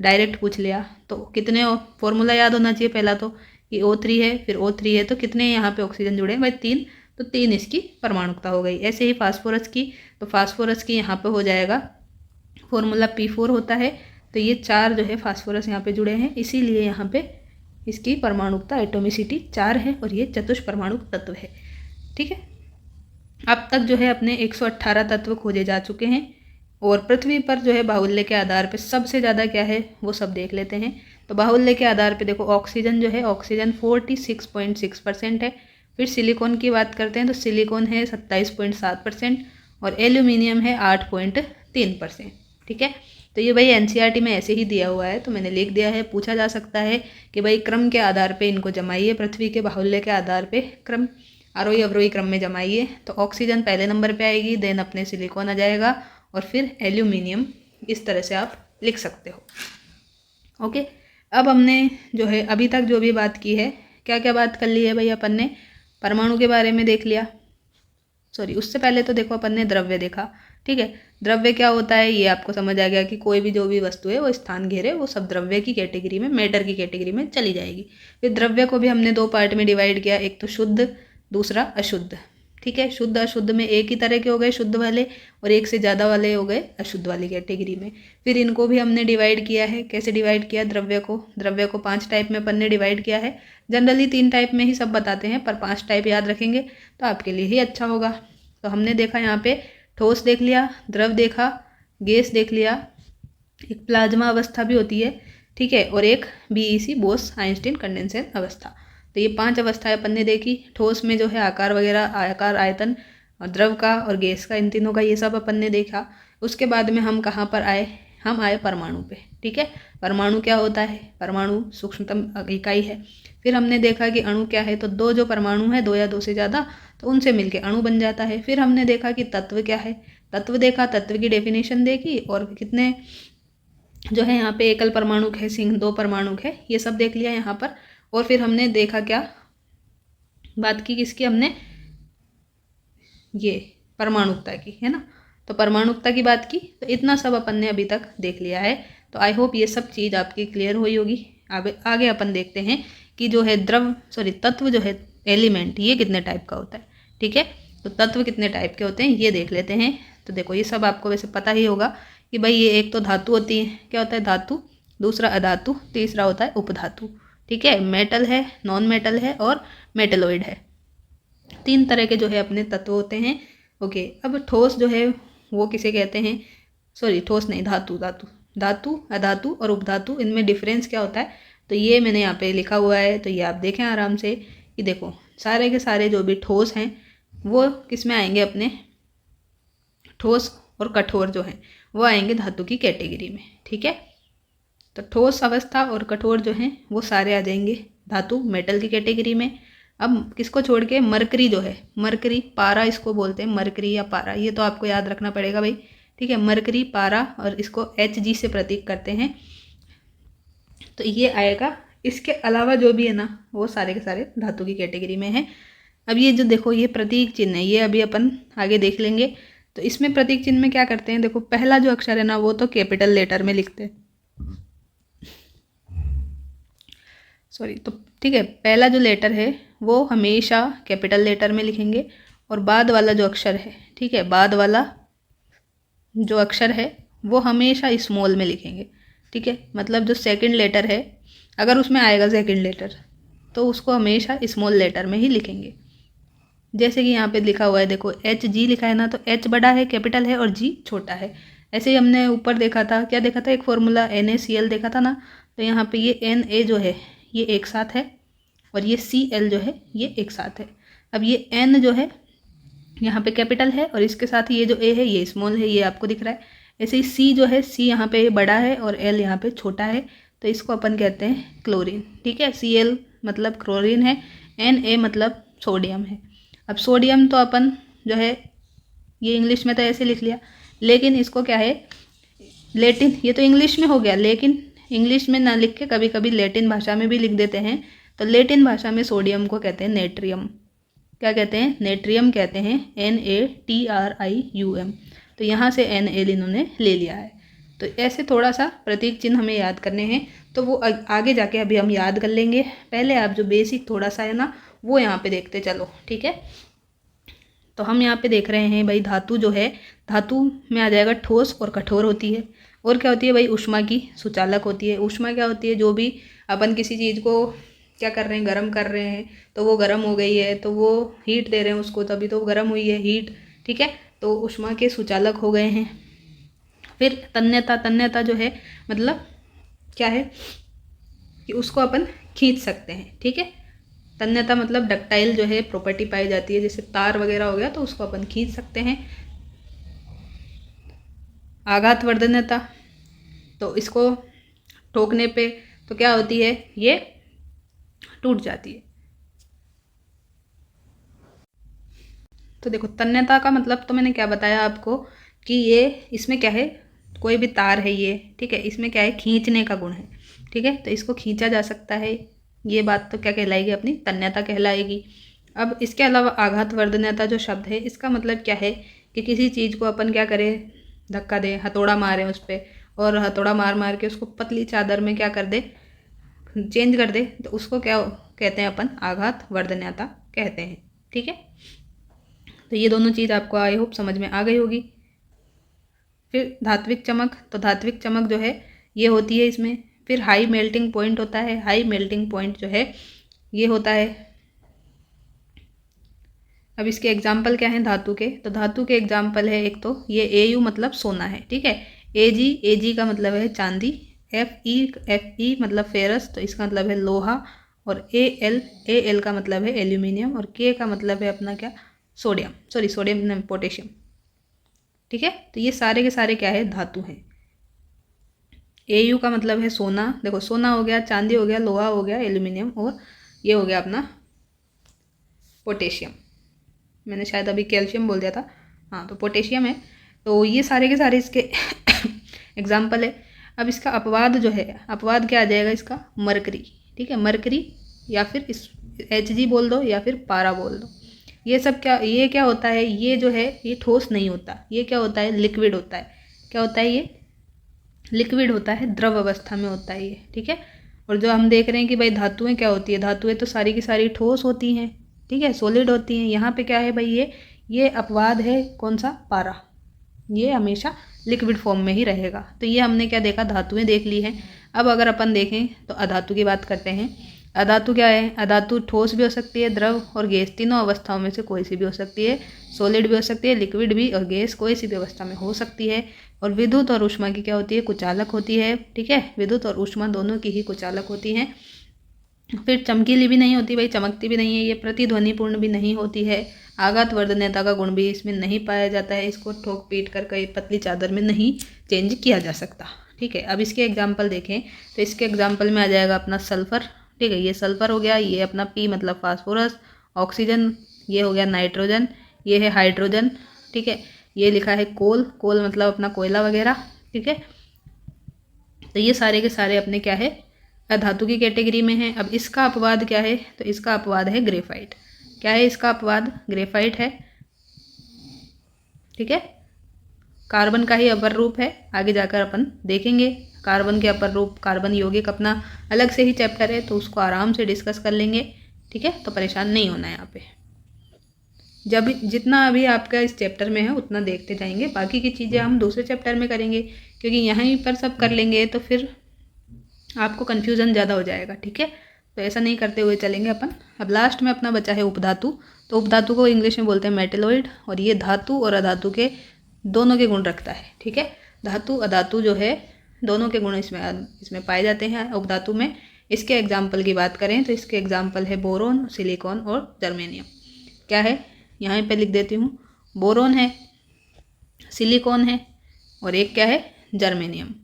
डायरेक्ट पूछ लिया, तो कितने फॉर्मूला याद होना चाहिए पहला तो कि O3 है, फिर O3 है, तो कितने यहाँ पे ऑक्सीजन जुड़े हैं भाई? 3, तो 3 इसकी परमाणुकता हो गई। ऐसे ही फास्फोरस की, तो फास्फोरस की यहाँ पे हो जाएगा फॉर्मूला P4 होता है, तो ये 4 जो है फास्फोरस यहाँ पे जुड़े हैं, इसीलिए यहाँ पे इसकी परमाणुकता एटोमिसिटी 4 है और ये चतुष्परमाणु तत्व है, ठीक है। अब तक जो है अपने 118 तत्व खोजे जा चुके हैं, और पृथ्वी पर जो है बाहुल्य के आधार पे सबसे ज़्यादा क्या है वो सब देख लेते हैं। तो बाहुल्य के आधार पे देखो ऑक्सीजन जो है, ऑक्सीजन 46.6% है। फिर सिलिकॉन की बात करते हैं तो सिलिकॉन है 27.7% और एल्यूमिनियम है 8.3%, ठीक है। तो ये भाई एनसीईआरटी में ऐसे ही दिया हुआ है, तो मैंने लिख दिया है। पूछा जा सकता है कि भाई क्रम के आधार पे इनको जमाइए, पृथ्वी के बाहुल्य के आधार पे क्रम आरोही अवरोही क्रम में जमाइए। तो ऑक्सीजन पहले नंबर पे आएगी, देन अपने सिलिकॉन आ जाएगा और फिर एल्यूमिनियम। इस तरह से आप लिख सकते हो। ओके, अब हमने जो है अभी तक जो भी बात की है, क्या क्या बात कर ली है भाई अपन ने? परमाणु के बारे में देख लिया, सॉरी उससे पहले तो देखो अपन ने द्रव्य देखा। ठीक है, द्रव्य क्या होता है ये आपको समझ आ गया कि कोई भी जो भी वस्तु है वो स्थान घेरे वो सब द्रव्य की कैटेगरी में, मैटर की कैटेगरी में चली जाएगी। फिर द्रव्य को भी हमने दो पार्ट में डिवाइड किया, एक तो शुद्ध, दूसरा अशुद्ध। ठीक है, शुद्ध अशुद्ध में एक ही तरह के हो गए शुद्ध वाले, और एक से ज़्यादा वाले हो गए अशुद्ध वाली कैटेगरी में। फिर इनको भी हमने डिवाइड किया है। कैसे डिवाइड किया? द्रव्य को 5 टाइप में अपन ने डिवाइड किया है। जनरली 3 टाइप में ही सब बताते हैं, पर 5 टाइप याद रखेंगे तो आपके लिए ही अच्छा होगा। तो हमने देखा यहाँ पे ठोस देख लिया, द्रव देखा, गैस देख लिया, एक प्लाज्मा अवस्था भी होती है, ठीक है, और एक बीईसी बोस आइंस्टीन कंडेंसेशन अवस्था। तो ये 5 अवस्थाएं अपन ने देखी। ठोस में जो है आकार वगैरह, आकार, आयतन, और द्रव का और गैस का, इन तीनों का ये सब अपन ने देखा। उसके बाद में हम कहाँ पर आए? हम आए परमाणु पे। ठीक है, परमाणु क्या होता है? परमाणु सूक्ष्मतम इकाई है। फिर हमने देखा कि अणु क्या है, तो 2 जो परमाणु है, 2 या 2 से ज़्यादा, तो उनसे मिलके अणु बन जाता है। फिर हमने देखा कि तत्व क्या है, तत्व देखा, तत्व की डेफिनेशन देखी, और कितने जो है यहाँ पे एकल परमाणु है, सिंह 2 परमाणु है, ये सब देख लिया यहाँ पर। और फिर हमने देखा क्या बात की, किसकी? हमने ये परमाणुकता की, है ना। तो परमाणुकता की बात की। तो इतना सब अपन ने अभी तक देख लिया है। तो आई होप ये सब चीज़ आपकी क्लियर हुई होगी। आगे अपन देखते हैं कि जो है तत्व जो है, एलिमेंट, ये कितने टाइप का होता है। ठीक है, तो तत्व कितने टाइप के होते हैं ये देख लेते हैं। तो देखो ये सब आपको वैसे पता ही होगा कि भाई ये एक तो धातु होती है, क्या होता है? धातु, दूसरा अधातु, तीसरा होता है उपधातु। ठीक है, मेटल है, नॉन मेटल है और मेटलॉइड है। 3 तरह के जो है अपने तत्व होते हैं। ओके, अब ठोस जो है वो किसे कहते हैं? ठोस नहीं, धातु, अधातु और उपधातु, इनमें डिफरेंस क्या होता है? तो ये मैंने यहाँ पे लिखा हुआ है, तो ये आप देखें आराम से कि देखो सारे के सारे जो भी ठोस हैं वो किस में आएंगे? अपने ठोस और कठोर जो हैं वो आएंगे धातु की कैटेगरी में। ठीक है, तो ठोस अवस्था और कठोर जो हैं वो सारे आ जाएंगे धातु मेटल की कैटेगरी में। अब किसको छोड़ के? मरकरी जो है, मरकरी, पारा इसको बोलते हैं, मरकरी या पारा, ये तो आपको याद रखना पड़ेगा भाई। ठीक है, मरकरी, पारा, और इसको Hg से प्रतीक करते हैं, तो ये आएगा। इसके अलावा जो भी है ना वो सारे के सारे धातु की कैटेगरी में है। अब ये जो देखो ये प्रतीक चिन्ह है, ये अभी अपन आगे देख लेंगे। तो इसमें प्रतीक चिन्ह में क्या करते हैं? देखो पहला जो अक्षर है ना वो तो कैपिटल लेटर में लिखते हैं, तो ठीक है, पहला जो लेटर है वो हमेशा कैपिटल लेटर में लिखेंगे, और बाद वाला जो अक्षर है, ठीक है, बाद वाला जो अक्षर है वो हमेशा स्मॉल में लिखेंगे। ठीक है, मतलब जो सेकंड लेटर है अगर उसमें आएगा सेकंड लेटर तो उसको हमेशा स्मॉल लेटर में ही लिखेंगे। जैसे कि यहाँ पे लिखा हुआ है, देखो Hg लिखा है ना, तो H बड़ा है, कैपिटल है, और G छोटा है। ऐसे ही हमने ऊपर देखा था, क्या देखा था? एक फॉर्मूला NaCl देखा था ना, तो यहाँ पे ये Na जो है ये एक साथ है, और ये Cl जो है ये एक साथ है। अब ये N जो है यहाँ पे कैपिटल है, और इसके साथ ये जो A है ये स्मॉल है, ये आपको दिख रहा है। ऐसे ही C जो है, C यहाँ पे बड़ा है और L यहाँ पे छोटा है, तो इसको अपन कहते हैं क्लोरीन। ठीक है, Cl मतलब क्लोरीन है, Na मतलब सोडियम है। अब सोडियम तो अपन जो है ये इंग्लिश में तो ऐसे लिख लिया, लेकिन इसको क्या है लेटिन, ये तो इंग्लिश में हो गया, लेकिन इंग्लिश में ना लिख के कभी कभी लेटिन भाषा में भी लिख देते हैं। तो लेटिन भाषा में सोडियम को कहते हैं नेट्रियम। क्या कहते हैं? नेट्रियम कहते हैं, NaTrium। तो यहाँ से Na इन्होंने ले लिया है। तो ऐसे थोड़ा सा प्रतीक चिन्ह हमें याद करने हैं, तो वो आगे जाके अभी हम याद कर लेंगे। पहले आप जो बेसिक थोड़ा सा है ना वो यहाँ पे देखते चलो। ठीक है, तो हम यहाँ पे देख रहे हैं भाई धातु जो है, धातु में आ जाएगा ठोस और कठोर होती है। और क्या होती है भाई? ऊष्मा की सुचालक होती है। ऊष्मा क्या होती है? जो भी अपन किसी चीज़ को क्या कर रहे हैं, गर्म कर रहे हैं, तो वो गर्म हो गई है, तो वो हीट दे रहे हैं उसको, तभी तो गर्म हुई है, हीट। ठीक है, तो ऊष्मा के सुचालक हो गए हैं। फिर तन्यता, तन्यता जो है मतलब क्या है कि उसको अपन खींच सकते हैं। ठीक है, तन्यता मतलब डक्टाइल जो है प्रॉपर्टी पाई जाती है, जैसे तार वगैरह हो गया तो उसको अपन खींच सकते हैं। आघात वर्धन्यता, तो इसको ठोकने पे तो क्या होती है, ये टूट जाती है। तो देखो तन्यता का मतलब तो मैंने क्या बताया आपको कि ये इसमें क्या है, कोई भी तार है ये, ठीक है, इसमें क्या है, खींचने का गुण है, ठीक है, तो इसको खींचा जा सकता है। ये बात तो क्या कहलाएगी, अपनी तन्यता कहलाएगी। अब इसके अलावा आघात वर्धन्यता जो शब्द है, इसका मतलब क्या है कि किसी चीज़ को अपन क्या करें, धक्का दें, हथौड़ा मारें उस पर, और हथौड़ा मार मार के उसको पतली चादर में क्या कर दे, चेंज कर दे, तो उसको क्या कहते हैं अपन, आघात वर्धन्यता कहते हैं। ठीक है, तो ये दोनों चीज़ आपको आई होप समझ में आ गई होगी। फिर धात्विक चमक, तो धात्विक चमक जो है ये होती है इसमें। फिर हाई मेल्टिंग पॉइंट होता है, हाई मेल्टिंग पॉइंट जो है ये होता है। अब इसके एग्जाम्पल क्या हैं धातु के, तो धातु के एग्जाम्पल है, एक तो ये Au मतलब सोना है, ठीक है, Ag का मतलब है चांदी, Fe मतलब फेरस, तो इसका मतलब है लोहा, और Al का मतलब है एल्यूमिनियम, और K का मतलब है अपना क्या, सोडियम पोटेशियम। ठीक है, तो ये सारे के सारे क्या है, धातु हैं। Au का मतलब है सोना, देखो सोना हो गया, चांदी हो गया, लोहा हो गया, एल्यूमिनियम, और ये हो गया अपना पोटेशियम। मैंने शायद अभी कैल्शियम बोल दिया था, हाँ तो पोटेशियम है। तो ये सारे के सारे इसके एग्जाम्पल है। अब इसका अपवाद जो है, अपवाद क्या आ जाएगा इसका, मरकरी, ठीक है, मरकरी, या फिर इस Hg बोल दो, या फिर पारा बोल दो। ये सब क्या, ये क्या होता है, ये जो है ये ठोस नहीं होता, ये क्या होता है, लिक्विड होता है। क्या होता है, ये लिक्विड होता है, द्रव अवस्था में होता है ये, ठीक है। और जो हम देख रहे हैं कि भाई धातुएं क्या होती है, धातुएं तो सारी की सारी ठोस होती हैं, ठीक है, सॉलिड होती हैं। यहाँ पे क्या है भाई, ये अपवाद है, कौन सा, पारा, ये हमेशा लिक्विड फॉर्म में ही रहेगा। तो ये हमने क्या देखा, धातुएं देख ली हैं। अब अगर अपन देखें तो अधातु की बात करते हैं। अधातु क्या है, अधातु ठोस भी हो सकती है, द्रव और गैस, तीनों अवस्थाओं में से कोई सी भी हो सकती है। सॉलिड भी हो सकती है, लिक्विड भी, और गैस, कोई सी भी अवस्था में हो सकती है। और विद्युत और ऊष्मा की क्या होती है, कुचालक होती है, ठीक है, विद्युत और ऊष्मा दोनों की ही कुचालक होती हैं। फिर चमकीली भी नहीं होती भाई, चमकती भी नहीं है, ये प्रतिध्वनिपूर्ण भी नहीं होती है। आघात वर्धन्यता का गुण भी इसमें नहीं पाया जाता है, इसको ठोक पीट कर कई पतली चादर में नहीं चेंज किया जा सकता। ठीक है, अब इसके एग्जाम्पल देखें तो इसके एग्जाम्पल में आ जाएगा अपना सल्फर, ठीक है, ये सल्फर हो गया, ये अपना P मतलब फास्फोरस, ऑक्सीजन, ये हो गया नाइट्रोजन, ये है हाइड्रोजन, ठीक है, ये लिखा है कोल, कोल मतलब अपना कोयला वगैरह, ठीक है। तो ये सारे के सारे अपने क्या है, अधातु की कैटेगरी में है। अब इसका अपवाद क्या है, तो इसका अपवाद है ग्रेफाइट। क्या है इसका अपवाद, ग्रेफाइट है, ठीक है, कार्बन का ही अपर रूप है। आगे जाकर अपन देखेंगे कार्बन के अपर रूप, कार्बन यौगिक अपना अलग से ही चैप्टर है, तो उसको आराम से डिस्कस कर लेंगे, ठीक है, तो परेशान नहीं होना है यहाँ पे। जब जितना अभी आपका इस चैप्टर में है उतना देखते जाएंगे, बाकी की चीज़ें हम दूसरे चैप्टर में करेंगे, क्योंकि यहीं पर सब कर लेंगे तो फिर आपको कन्फ्यूज़न ज़्यादा हो जाएगा, ठीक है, तो ऐसा नहीं करते हुए चलेंगे अपन। अब लास्ट में अपना बचा है उपधातु, तो उपधातु को इंग्लिश में बोलते हैं मेटेलॉइड, और ये धातु और अधातु के दोनों के गुण रखता है, ठीक है, धातु अधातु जो है दोनों के गुण इसमें पाए जाते हैं उपधातु में। इसके एग्जाम्पल की बात करें तो इसके एग्जाम्पल है बोरोन, सिलिकॉन और जर्मेनियम। क्या है, यहाँ पे लिख देती हूँ, बोरोन है, सिलिकॉन है, और एक क्या है, जर्मेनियम।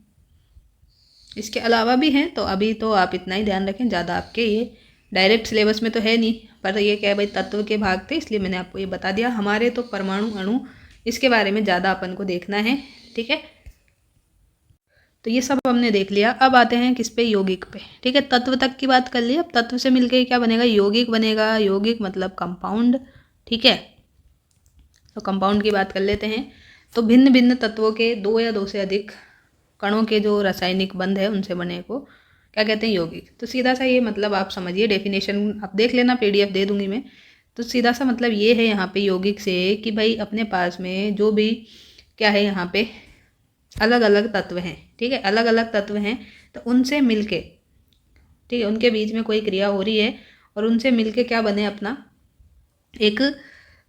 इसके अलावा भी हैं, तो अभी तो आप इतना ही ध्यान रखें, ज़्यादा आपके ये डायरेक्ट सिलेबस में तो है नहीं, पर ये क्या है भाई, तत्व के भाग थे इसलिए मैंने आपको ये बता दिया। हमारे तो परमाणु अणु इसके बारे में ज़्यादा अपन को देखना है, ठीक है, तो ये सब हमने देख लिया। अब आते हैं किस पे, यौगिक पे, ठीक है, तत्व तक की बात कर ली। अब तत्व से मिलकर क्या बनेगा, यौगिक बनेगा, यौगिक मतलब कंपाउंड, ठीक है, तो कंपाउंड की बात कर लेते हैं। तो भिन्न भिन्न तत्वों के दो या दो से अधिक कणों के जो रासायनिक बंध है उनसे बने को क्या कहते हैं, यौगिक। तो सीधा सा ये मतलब आप समझिए, डेफिनेशन आप देख लेना, PDF दे दूंगी मैं। तो सीधा सा मतलब ये है यहाँ पे यौगिक से कि भाई अपने पास में जो भी क्या है यहाँ पे अलग अलग तत्व हैं, ठीक है, अलग अलग तत्व हैं, तो उनसे मिलके, ठीक है, उनके बीच में कोई क्रिया हो रही है और उनसे मिलके क्या बने, अपना एक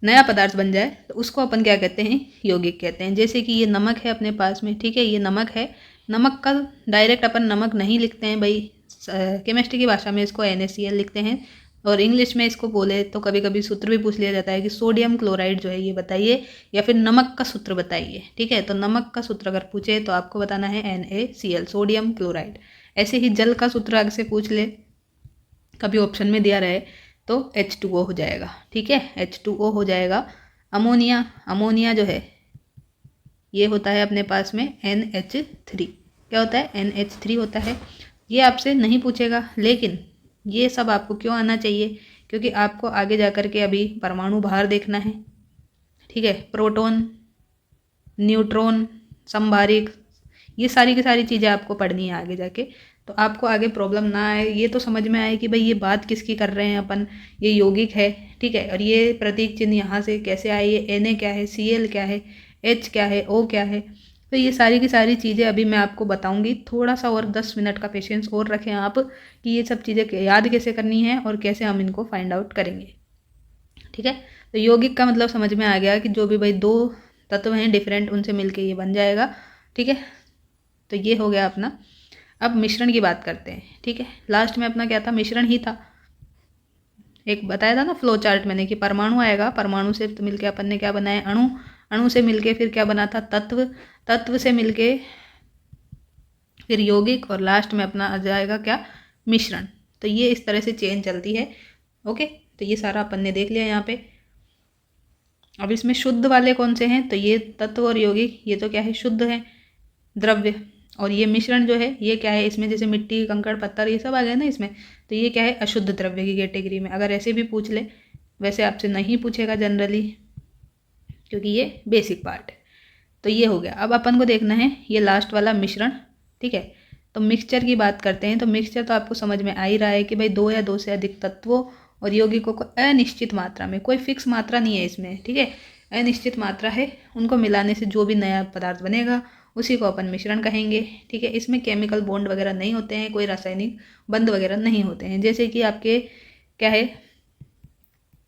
नया पदार्थ बन जाए, तो उसको अपन क्या कहते हैं, यौगिक कहते हैं। जैसे कि ये नमक है अपने पास में, ठीक है, ये नमक है, नमक का डायरेक्ट अपन नमक नहीं लिखते हैं भाई, केमिस्ट्री की भाषा में इसको NaCl लिखते हैं, और इंग्लिश में इसको बोले तो कभी कभी सूत्र भी पूछ लिया जाता है कि सोडियम क्लोराइड जो है ये बताइए, या फिर नमक का सूत्र बताइए। ठीक है, तो नमक का सूत्र अगर पूछे तो आपको बताना है NaCl, सोडियम क्लोराइड। ऐसे ही जल का सूत्र आगे से पूछ ले, कभी ऑप्शन में दिया रहे, तो H2O हो जाएगा। ठीक है, H2O हो जाएगा। अमोनिया, अमोनिया जो है ये होता है अपने पास में NH3। क्या होता है? NH3 होता है। ये आपसे नहीं पूछेगा, लेकिन ये सब आपको क्यों आना चाहिए? क्योंकि आपको आगे जा कर के अभी परमाणु भार देखना है। ठीक है, प्रोटॉन, न्यूट्रॉन, समभारिक, ये सारी की सारी चीज़ें आपको पढ़नी है आगे जाके, तो आपको आगे प्रॉब्लम ना आए। ये तो समझ में आए कि भाई ये बात किसकी कर रहे हैं अपन, ये यौगिक है। ठीक है, और ये प्रतीक चिन्ह यहाँ से कैसे आए, ये Na क्या है, Cl क्या है, H क्या है, O क्या है, तो ये सारी की सारी चीज़ें अभी मैं आपको बताऊंगी। थोड़ा सा और 10 मिनट का पेशेंस और रखें आप, कि ये सब चीज़ें याद कैसे करनी है और कैसे हम इनको फाइंड आउट करेंगे। ठीक है, तो यौगिक का मतलब समझ में आ गया कि जो भी भाई दो तत्व हैं डिफरेंट, उनसे मिलके ये बन जाएगा। ठीक है, तो ये हो गया अपना। अब मिश्रण की बात करते हैं। ठीक है, लास्ट में अपना क्या था, मिश्रण ही था। एक बताया था ना फ्लो चार्ट मैंने, कि परमाणु आएगा, परमाणु से तो मिलके अपन ने क्या बनाया, अणु, अणु से मिलके फिर क्या बना था, तत्व, तत्व से मिलके फिर यौगिक, और लास्ट में अपना आ जाएगा क्या, मिश्रण। तो ये इस तरह से चेन चलती है। ओके, तो ये सारा अपन ने देख लिया यहाँ पे। अब इसमें शुद्ध वाले कौन से हैं, तो ये तत्व और यौगिक, ये तो क्या है, शुद्ध है द्रव्य। और ये मिश्रण जो है ये क्या है, इसमें जैसे मिट्टी, कंकड़, पत्थर, ये सब आ गए ना इसमें, तो ये क्या है, अशुद्ध द्रव्य की कैटेगरी में। अगर ऐसे भी पूछ ले, वैसे आपसे नहीं पूछेगा जनरली, क्योंकि ये बेसिक पार्ट है। तो ये हो गया। अब अपन को देखना है ये लास्ट वाला मिश्रण। ठीक है, तो मिक्सचर की बात करते हैं। तो मिक्सचर तो आपको समझ में आ ही रहा है कि भाई दो या दो से अधिक तत्वों और यौगिकों को अनिश्चित मात्रा में, कोई फिक्स मात्रा नहीं है इसमें, ठीक है, अनिश्चित मात्रा है, उनको मिलाने से जो भी नया पदार्थ बनेगा उसी को अपन मिश्रण कहेंगे। ठीक है, इसमें केमिकल बॉन्ड वगैरह नहीं होते हैं, कोई रासायनिक बंध वगैरह नहीं होते हैं। जैसे कि आपके क्या है,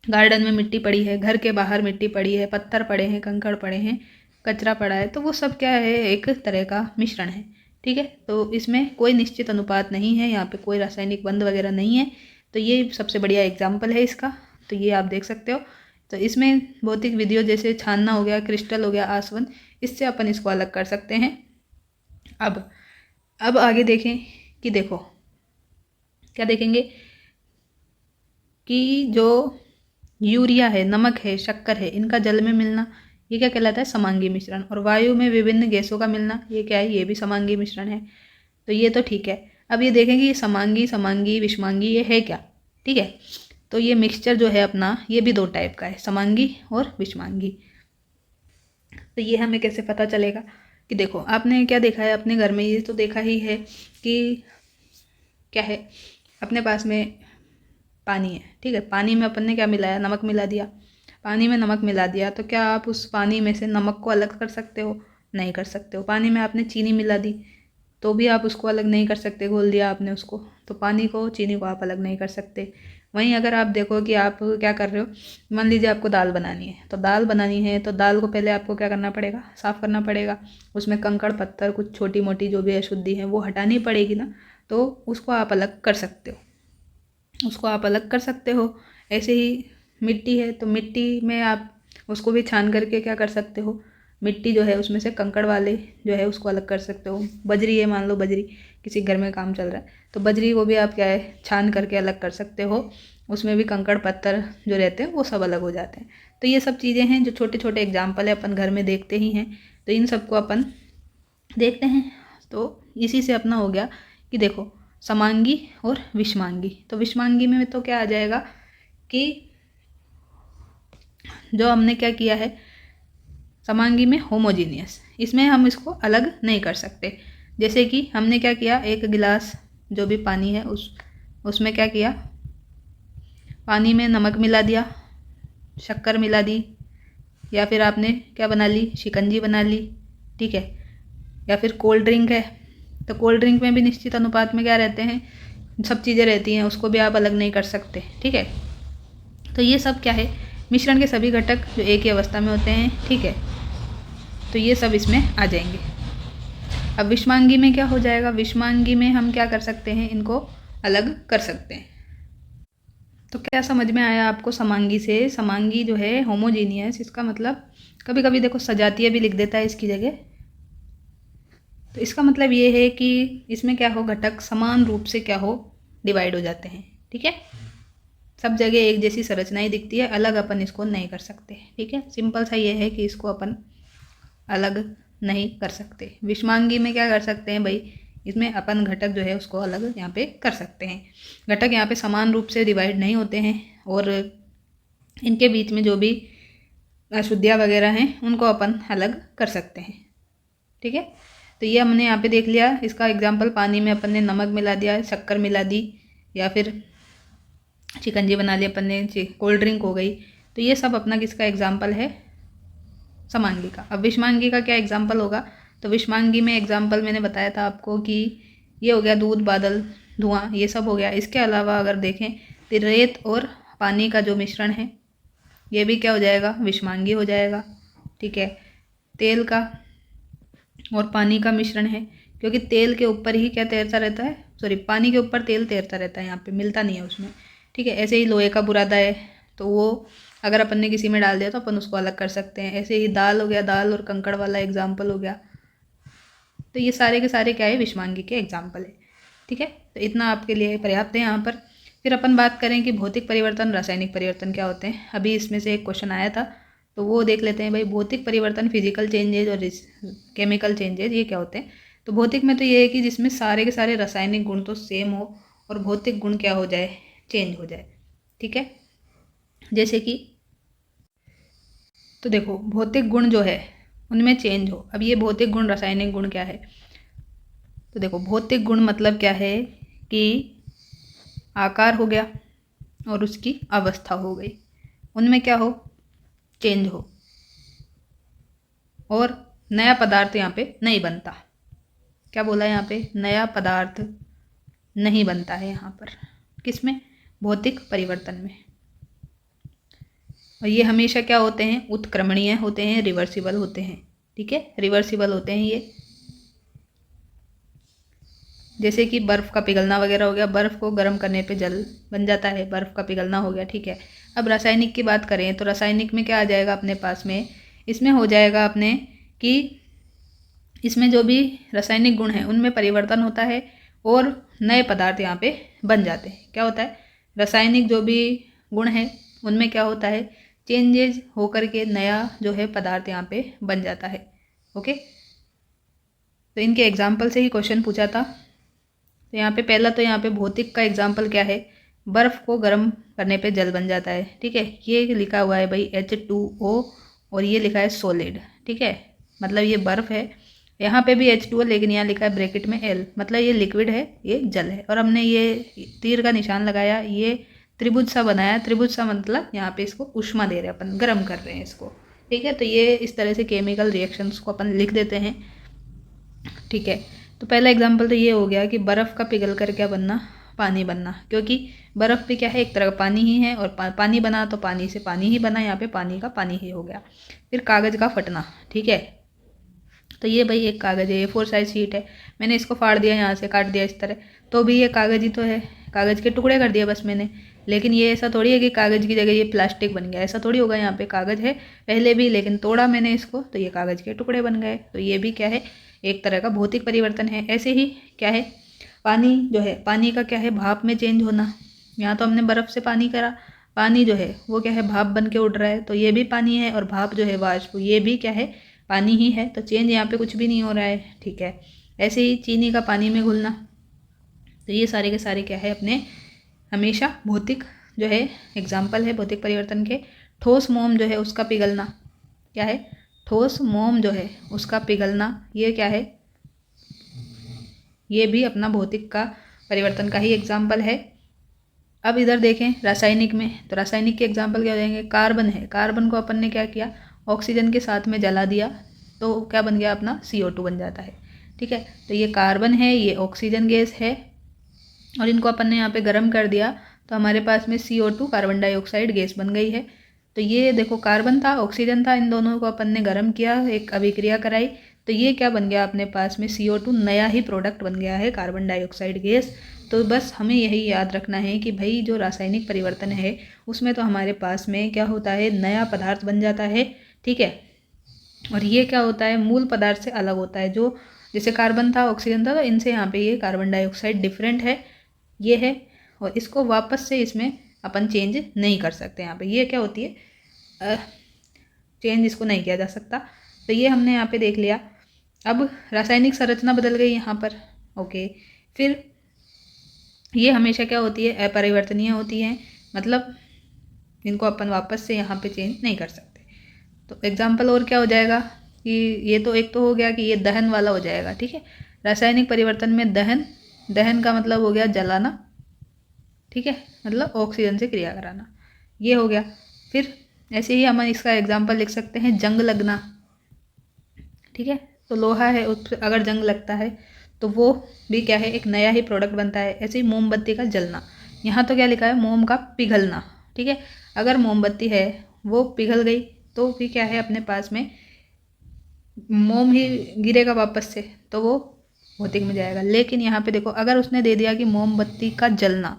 गार्डन में मिट्टी पड़ी है, घर के बाहर मिट्टी पड़ी है, पत्थर पड़े हैं, कंकड़ पड़े हैं, कचरा पड़ा है, तो वो सब क्या है, एक तरह का मिश्रण है। ठीक है, तो इसमें कोई निश्चित अनुपात नहीं है, यहाँ पे कोई रासायनिक बंध वगैरह नहीं है। तो ये सबसे बढ़िया एग्जाम्पल है इसका, तो ये आप देख सकते हो। तो इसमें भौतिक विधियों जैसे छानना हो गया, क्रिस्टल हो गया, आसवन, इससे अपन इसको अलग कर सकते हैं। अब आगे देखें कि देखो क्या देखेंगे, कि जो यूरिया है, नमक है, शक्कर है, इनका जल में मिलना, ये क्या कहलाता है, समांगी मिश्रण। और वायु में विभिन्न गैसों का मिलना, ये क्या है, ये भी समांगी मिश्रण है। तो ये तो ठीक है। अब ये देखें कि समांगी, समांगी, विषमांगी, ये है क्या। ठीक है, तो ये मिक्सचर जो है अपना, ये भी दो टाइप का है, समांगी और विषमांगी। तो ये हमें कैसे पता चलेगा, कि देखो आपने क्या देखा है अपने घर में, ये तो देखा ही है कि क्या है, अपने पास में पानी है। ठीक है, पानी में अपन ने क्या मिलाया, नमक मिला दिया। पानी में नमक मिला दिया, तो क्या आप उस पानी में से नमक को अलग कर सकते हो, नहीं कर सकते हो। पानी में आपने चीनी मिला दी, तो भी आप उसको अलग नहीं कर सकते, घोल दिया आपने उसको, तो पानी को, चीनी को आप अलग नहीं कर सकते। वहीं अगर आप देखो कि आप क्या कर रहे हो, मान लीजिए आपको दाल बनानी है, तो दाल बनानी है तो दाल को पहले आपको क्या करना पड़ेगा, साफ़ करना पड़ेगा। उसमें कंकड़ पत्थर, कुछ छोटी मोटी जो भी अशुद्धि है वो हटानी पड़ेगी ना, तो उसको आप अलग कर सकते हो, उसको आप अलग कर सकते हो। ऐसे ही मिट्टी है, तो मिट्टी में आप उसको भी छान करके क्या कर सकते हो, मिट्टी जो है उसमें से कंकड़ वाले जो है उसको अलग कर सकते हो। बजरी है, मान लो बजरी किसी घर में काम चल रहा है, तो बजरी को भी आप क्या है, छान करके अलग कर सकते हो। उसमें भी कंकड़ पत्थर जो रहते हैं वो सब अलग हो जाते हैं। तो ये सब चीज़ें हैं जो छोटे छोटे एग्जाम्पल है, अपन घर में देखते ही हैं, तो इन सबको अपन देखते हैं। तो इसी से अपना हो गया कि देखो समांगी और विषमांगी। तो विषमांगी में तो क्या आ जाएगा, कि जो हमने क्या किया है, समांगी में होमोजीनियस, इसमें हम इसको अलग नहीं कर सकते। जैसे कि हमने क्या किया, एक गिलास जो भी पानी है उसमें क्या किया, पानी में नमक मिला दिया, शक्कर मिला दी, या फिर आपने क्या बना ली, शिकंजी बना ली। ठीक है, या फिर कोल्ड ड्रिंक है, तो कोल्ड ड्रिंक में भी निश्चित अनुपात में क्या रहते हैं, सब चीज़ें रहती हैं, उसको भी आप अलग नहीं कर सकते। ठीक है, तो ये सब क्या है, मिश्रण के सभी घटक जो एक ही अवस्था में होते हैं। ठीक है, तो ये सब इसमें आ जाएंगे। अब विषमांगी में क्या हो जाएगा, विषमांगी में हम क्या कर सकते हैं, इनको अलग कर सकते हैं। तो क्या समझ में आया आपको समांगी से? समांगी जो है होमोजीनियस, इसका मतलब कभी कभी देखो सजातीय भी लिख देता है इसकी जगह। तो इसका मतलब ये है कि इसमें क्या हो, घटक समान रूप से क्या हो, डिवाइड हो जाते हैं। ठीक है, सब जगह एक जैसी संरचना ही दिखती है, अलग अपन इसको नहीं कर सकते। ठीक है, सिंपल सा ये है कि इसको अपन अलग नहीं कर सकते। विषमांगी में क्या कर सकते हैं भाई, इसमें अपन घटक जो है उसको अलग यहाँ पे कर सकते हैं। घटक यहाँ पे समान रूप से डिवाइड नहीं होते हैं और इनके बीच में जो भी अशुद्धियाँ वगैरह हैं उनको अपन अलग कर सकते हैं। ठीक है, तो ये हमने यहाँ पे देख लिया। इसका एग्जाम्पल, पानी में अपन ने नमक मिला दिया, शक्कर मिला दी, या फिर शिकंजी बना ली अपन ने, कोल्ड ड्रिंक हो गई। तो ये सब अपना किसका एग्जाम्पल है, समांगी का। अब विषमांगी का क्या एग्जाम्पल होगा, तो विषमांगी में एग्जाम्पल मैंने बताया था आपको कि ये हो गया दूध, बादल, धुआं, ये सब हो गया। इसके अलावा अगर देखें तो रेत और पानी का जो मिश्रण है ये भी क्या हो जाएगा, विषमांगी हो जाएगा। ठीक है, तेल का और पानी का मिश्रण है, क्योंकि तेल के ऊपर ही क्या तैरता रहता है, सॉरी पानी के ऊपर तेल तैरता रहता है, यहाँ पे मिलता नहीं है उसमें। ठीक है, ऐसे ही लोहे का बुरादा है, तो वो अगर अपन ने किसी में डाल दिया तो अपन उसको अलग कर सकते हैं। ऐसे ही दाल हो गया, दाल और कंकड़ वाला एग्जाम्पल हो गया। तो ये सारे के सारे क्या है, विषमांगी के एग्जाम्पल है। ठीक है, तो इतना आपके लिए पर्याप्त है यहाँ पर। फिर अपन बात करें कि भौतिक परिवर्तन, रासायनिक परिवर्तन क्या होते हैं। अभी इसमें से एक क्वेश्चन आया था, तो वो देख लेते हैं भाई। भौतिक परिवर्तन, फिजिकल चेंजेज और केमिकल चेंजेज, ये क्या होते हैं। तो भौतिक में तो ये है कि जिसमें सारे के सारे रासायनिक गुण तो सेम हो और भौतिक गुण क्या हो जाए, चेंज हो जाए। ठीक है, जैसे कि तो देखो भौतिक गुण जो है उनमें चेंज हो। अब ये भौतिक गुण, रासायनिक गुण क्या है, तो देखो भौतिक गुण मतलब क्या है कि आकार हो गया और उसकी अवस्था हो गई, उनमें क्या हो, चेंज हो, और नया पदार्थ यहाँ पे नहीं बनता। क्या बोला यहाँ पे, नया पदार्थ नहीं बनता है यहाँ पर, किसमें, भौतिक परिवर्तन में। और ये हमेशा क्या होते हैं, उत्क्रमणीय होते हैं, रिवर्सिबल होते हैं। ठीक है, रिवर्सिबल होते हैं ये। जैसे कि बर्फ़ का पिघलना वगैरह हो गया, बर्फ़ को गर्म करने पे जल बन जाता है, बर्फ़ का पिघलना हो गया। ठीक है, अब रासायनिक की बात करें तो रासायनिक में क्या आ जाएगा अपने पास में, इसमें हो जाएगा अपने कि इसमें जो भी रासायनिक गुण हैं उनमें परिवर्तन होता है और नए पदार्थ यहाँ पे बन जाते हैं। क्या होता है, रासायनिक जो भी गुण हैं उनमें क्या होता है, चेंजेज होकर के नया जो है पदार्थ यहाँ पे बन जाता है। ओके, तो इनके एग्जाम्पल से ही क्वेश्चन पूछा था। तो यहाँ पे पहला, तो यहाँ पे भौतिक का एग्जाम्पल क्या है, बर्फ़ को गर्म करने पे जल बन जाता है। ठीक है, ये लिखा हुआ है भाई H2O और ये लिखा है सॉलिड। ठीक है, मतलब ये बर्फ़ है, यहाँ पे भी H2O लेकिन यहाँ लिखा है ब्रैकेट में L, मतलब ये लिक्विड है, ये जल है। और हमने ये तीर का निशान लगाया, ये त्रिभुज सा बनाया, त्रिभुज सा मतलब यहाँ पे इसको ऊष्मा दे रहे हैं अपन, गर्म कर रहे हैं इसको। ठीक है, तो ये इस तरह से केमिकल रिएक्शंस को अपन लिख देते हैं। ठीक है, तो पहला एग्जाम्पल तो ये हो गया कि बर्फ़ का पिघल कर क्या बनना, पानी बनना, क्योंकि बर्फ़ भी क्या है, एक तरह का पानी ही है, और पानी बना तो पानी से पानी ही बना, यहाँ पे पानी का पानी ही हो गया। फिर कागज़ का फटना। ठीक है, तो ये भाई एक कागज़ है, A4 साइज शीट है, मैंने इसको फाड़ दिया, यहाँ से काट दिया इस तरह, तो भी ये कागज़ ही तो है, कागज़ के टुकड़े कर दिए बस मैंने। लेकिन ये ऐसा थोड़ी है कि कागज़ की जगह ये प्लास्टिक बन गया, ऐसा थोड़ी होगा। यहाँ पे कागज़ है पहले भी, लेकिन तोड़ा मैंने इसको तो ये कागज़ के टुकड़े बन गए। तो ये भी क्या है, एक तरह का भौतिक परिवर्तन है। ऐसे ही क्या है, पानी जो है, पानी का क्या है, भाप में चेंज होना। यहाँ तो हमने बर्फ़ से पानी करा, पानी जो है वो क्या है, भाप बन के उड़ रहा है, तो ये भी पानी है, और भाप जो है वाष्प, ये भी क्या है, पानी ही है। तो चेंज यहाँ पे कुछ भी नहीं हो रहा है। ठीक है, ऐसे ही चीनी का पानी में घुलना। तो ये सारे के सारे क्या है, अपने हमेशा भौतिक जो है एग्जाम्पल है भौतिक परिवर्तन के। ठोस मोम जो है उसका पिघलना, क्या है, ठोस मोम जो है उसका पिघलना, ये क्या है, ये भी अपना भौतिक का परिवर्तन का ही एग्जाम्पल है। अब इधर देखें रासायनिक में, तो रासायनिक के एग्जाम्पल क्या हो जाएंगे, कार्बन है, कार्बन को अपन ने क्या किया, ऑक्सीजन के साथ में जला दिया, तो क्या बन गया अपना, CO2 बन जाता है। ठीक है, तो ये कार्बन है, ये ऑक्सीजन गैस है, और इनको अपन ने यहाँ पे गर्म कर दिया, तो हमारे पास में CO2 कार्बन डाइऑक्साइड गैस बन गई है। तो ये देखो कार्बन था, ऑक्सीजन था, इन दोनों को अपन ने गर्म किया, एक अभिक्रिया कराई, तो ये क्या बन गया अपने पास में, CO2 नया ही प्रोडक्ट बन गया है, कार्बन डाइऑक्साइड गैस। तो बस हमें यही याद रखना है कि भाई जो रासायनिक परिवर्तन है उसमें तो हमारे पास में क्या होता है, नया पदार्थ बन जाता है, ठीक है। और ये क्या होता है, मूल पदार्थ से अलग होता है। जो जैसे कार्बन था, ऑक्सीजन था, तो इनसे यहाँ पे ये कार्बन डाइऑक्साइड डिफरेंट है, ये है। और इसको वापस से इसमें अपन चेंज नहीं कर सकते। यहाँ पे ये क्या होती है, चेंज इसको नहीं किया जा सकता। तो ये हमने यहाँ पे देख लिया। अब रासायनिक संरचना बदल गई यहाँ पर, ओके। फिर ये हमेशा क्या होती है, अपरिवर्तनीय होती है, मतलब इनको अपन वापस से यहाँ पे चेंज नहीं कर सकते। तो एग्जाम्पल और क्या हो जाएगा कि ये तो एक तो हो गया कि ये दहन वाला हो जाएगा, ठीक है। रासायनिक परिवर्तन में दहन का मतलब हो गया जलाना, ठीक है, मतलब ऑक्सीजन से क्रिया कराना, ये हो गया। फिर ऐसे ही हम इसका एग्जाम्पल लिख सकते हैं जंग लगना, ठीक है। तो लोहा है, उस पर अगर जंग लगता है तो वो भी क्या है, एक नया ही प्रोडक्ट बनता है। ऐसे ही मोमबत्ती का जलना, यहाँ तो क्या लिखा है, मोम का पिघलना, ठीक है। अगर मोमबत्ती है वो पिघल गई तो भी क्या है, अपने पास में मोम ही गिरेगा वापस से, तो वो भौतिक में जाएगा। लेकिन यहाँ पे देखो, अगर उसने दे दिया कि मोमबत्ती का जलना,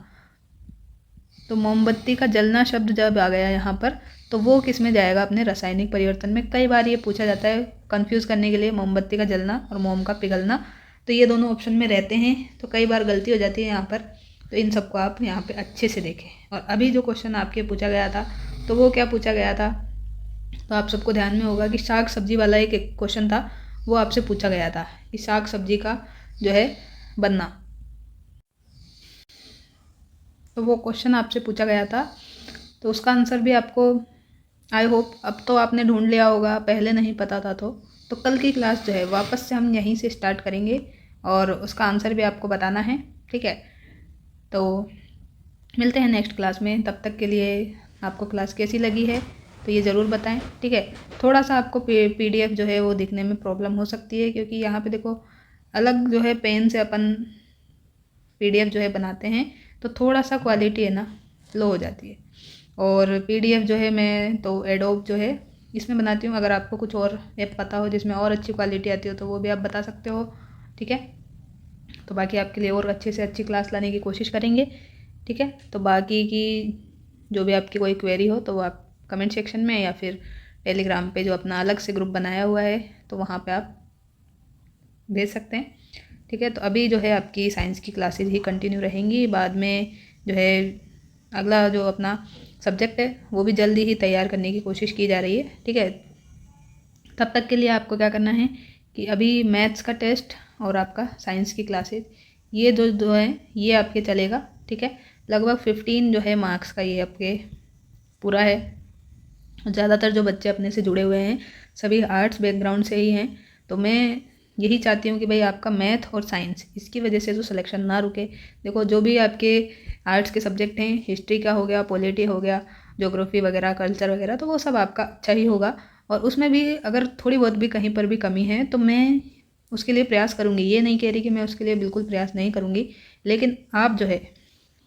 तो मोमबत्ती का जलना शब्द जब आ गया यहाँ पर, तो वो किस में जाएगा, अपने रासायनिक परिवर्तन में। कई बार ये पूछा जाता है कंफ्यूज करने के लिए, मोमबत्ती का जलना और मोम का पिघलना, तो ये दोनों ऑप्शन में रहते हैं, तो कई बार गलती हो जाती है यहाँ पर। तो इन सबको आप यहाँ पे अच्छे से देखें। और अभी जो क्वेश्चन आपके पूछा गया था, तो वो क्या पूछा गया था, तो आप सबको ध्यान में होगा कि साग सब्जी वाला एक क्वेश्चन था, वो आपसे पूछा गया था कि साग सब्जी का जो है बनना, तो वो क्वेश्चन आपसे पूछा गया था। तो उसका आंसर भी आपको, आई होप अब तो आपने ढूंढ लिया होगा, पहले नहीं पता था तो कल की क्लास जो है वापस से हम यहीं से स्टार्ट करेंगे और उसका आंसर भी आपको बताना है, ठीक है। तो मिलते हैं नेक्स्ट क्लास में, तब तक के लिए आपको क्लास कैसी लगी है तो ये ज़रूर बताएं, ठीक है। थोड़ा सा आपको PDF जो है वो दिखने में प्रॉब्लम हो सकती है, क्योंकि यहाँ पे देखो अलग जो है पेन से अपन PDF जो है बनाते हैं, तो थोड़ा सा क्वालिटी है ना लो हो जाती है। और PDF जो है मैं तो एडोब जो है इसमें बनाती हूँ। अगर आपको कुछ और ऐप पता हो जिसमें और अच्छी क्वालिटी आती हो तो वो भी आप बता सकते हो, ठीक है। तो बाकी आपके लिए और अच्छे से अच्छी क्लास लाने की कोशिश करेंगे, ठीक है। तो बाकी की जो भी आपकी कोई क्वेरी हो तो वो आप कमेंट सेक्शन में या फिर टेलीग्राम पे जो अपना अलग से ग्रुप बनाया हुआ है तो वहाँ पे आप भेज सकते हैं, ठीक है। तो अभी जो है आपकी साइंस की क्लासेज ही कंटिन्यू रहेंगी, बाद में जो है अगला जो अपना सब्जेक्ट है वो भी जल्दी ही तैयार करने की कोशिश की जा रही है, ठीक है। तब तक के लिए आपको क्या करना है कि अभी मैथ्स का टेस्ट और आपका साइंस की क्लासेज ये दो हैं, ये आपके चलेगा, ठीक है। लगभग 15 जो है मार्क्स का ये आपके पूरा है। ज़्यादातर जो बच्चे अपने से जुड़े हुए हैं सभी आर्ट्स बैकग्राउंड से ही हैं, तो मैं यही चाहती हूँ कि भाई आपका मैथ और साइंस इसकी वजह से जो सिलेक्शन ना रुके। देखो जो भी आपके आर्ट्स के सब्जेक्ट हैं, हिस्ट्री का हो गया, पॉलिटी हो गया, ज्योग्राफी वगैरह, कल्चर वगैरह, तो वो सब आपका अच्छा ही होगा। और उसमें भी अगर थोड़ी बहुत भी कहीं पर भी कमी है तो मैं उसके लिए प्रयास करूँगी, ये नहीं कह रही कि मैं उसके लिए बिल्कुल प्रयास नहीं करूँगी, लेकिन आप जो है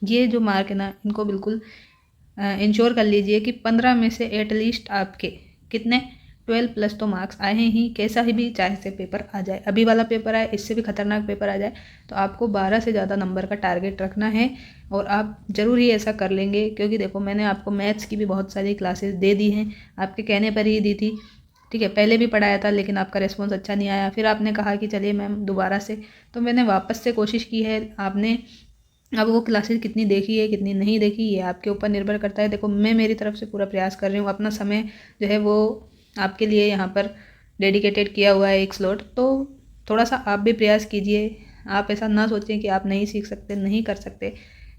ये जो मार्क है ना इनको बिल्कुल इंश्योर कर लीजिए कि 15 में से एटलीस्ट आपके कितने 12+ तो मार्क्स आए ही, कैसा ही भी चाहे से पेपर आ जाए। अभी वाला पेपर आए, इससे भी खतरनाक पेपर आ जाए, तो आपको 12 से ज़्यादा नंबर का टारगेट रखना है और आप ज़रूर ही ऐसा कर लेंगे। क्योंकि देखो मैंने आपको मैथ्स की भी बहुत सारी क्लासेस दे दी हैं, आपके कहने पर ही दी थी, ठीक है। पहले भी पढ़ाया था लेकिन आपका रिस्पॉन्स अच्छा नहीं आया, फिर आपने कहा कि चलिए मैम दोबारा से, तो मैंने वापस से कोशिश की है। आपने अब वो क्लासेस कितनी देखी है कितनी नहीं देखी ये आपके ऊपर निर्भर करता है। देखो मैं मेरी तरफ से पूरा प्रयास कर रही हूँ, अपना समय जो है वो आपके लिए यहाँ पर डेडिकेटेड किया हुआ है एक स्लॉट, तो थोड़ा सा आप भी प्रयास कीजिए। आप ऐसा ना सोचें कि आप नहीं सीख सकते, नहीं कर सकते,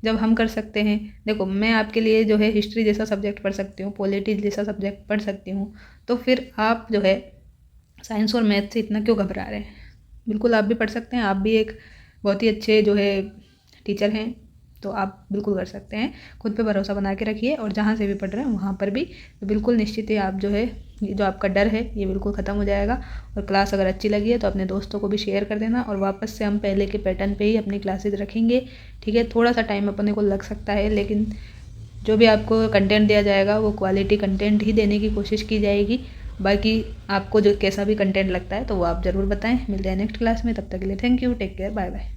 जब हम कर सकते हैं। देखो मैं आपके लिए जो है हिस्ट्री जैसा सब्जेक्ट पढ़ सकती हूँ, पॉलिटी जैसा सब्जेक्ट पढ़ सकती हूँ, तो फिर आप जो है साइंस और मैथ से इतना क्यों घबरा रहे हैं। बिल्कुल आप भी पढ़ सकते हैं, आप भी एक बहुत ही अच्छे जो है टीचर हैं, तो आप बिल्कुल कर सकते हैं। खुद पे भरोसा बना के रखिए और जहाँ से भी पढ़ रहे हैं वहाँ पर भी तो बिल्कुल निश्चित ही आप जो है ये जो आपका डर है ये बिल्कुल ख़त्म हो जाएगा। और क्लास अगर अच्छी लगी है तो अपने दोस्तों को भी शेयर कर देना और वापस से हम पहले के पैटर्न पे ही अपनी क्लासेज रखेंगे, ठीक है। थोड़ा सा टाइम अपने को लग सकता है, लेकिन जो भी आपको कंटेंट दिया जाएगा वो क्वालिटी कंटेंट ही देने की कोशिश की जाएगी। बाकी आपको जो कैसा भी कंटेंट लगता है तो वो आप ज़रूर बताएं। मिलते हैं नेक्स्ट क्लास में, तब तक के लिए thank you, take care, bye bye.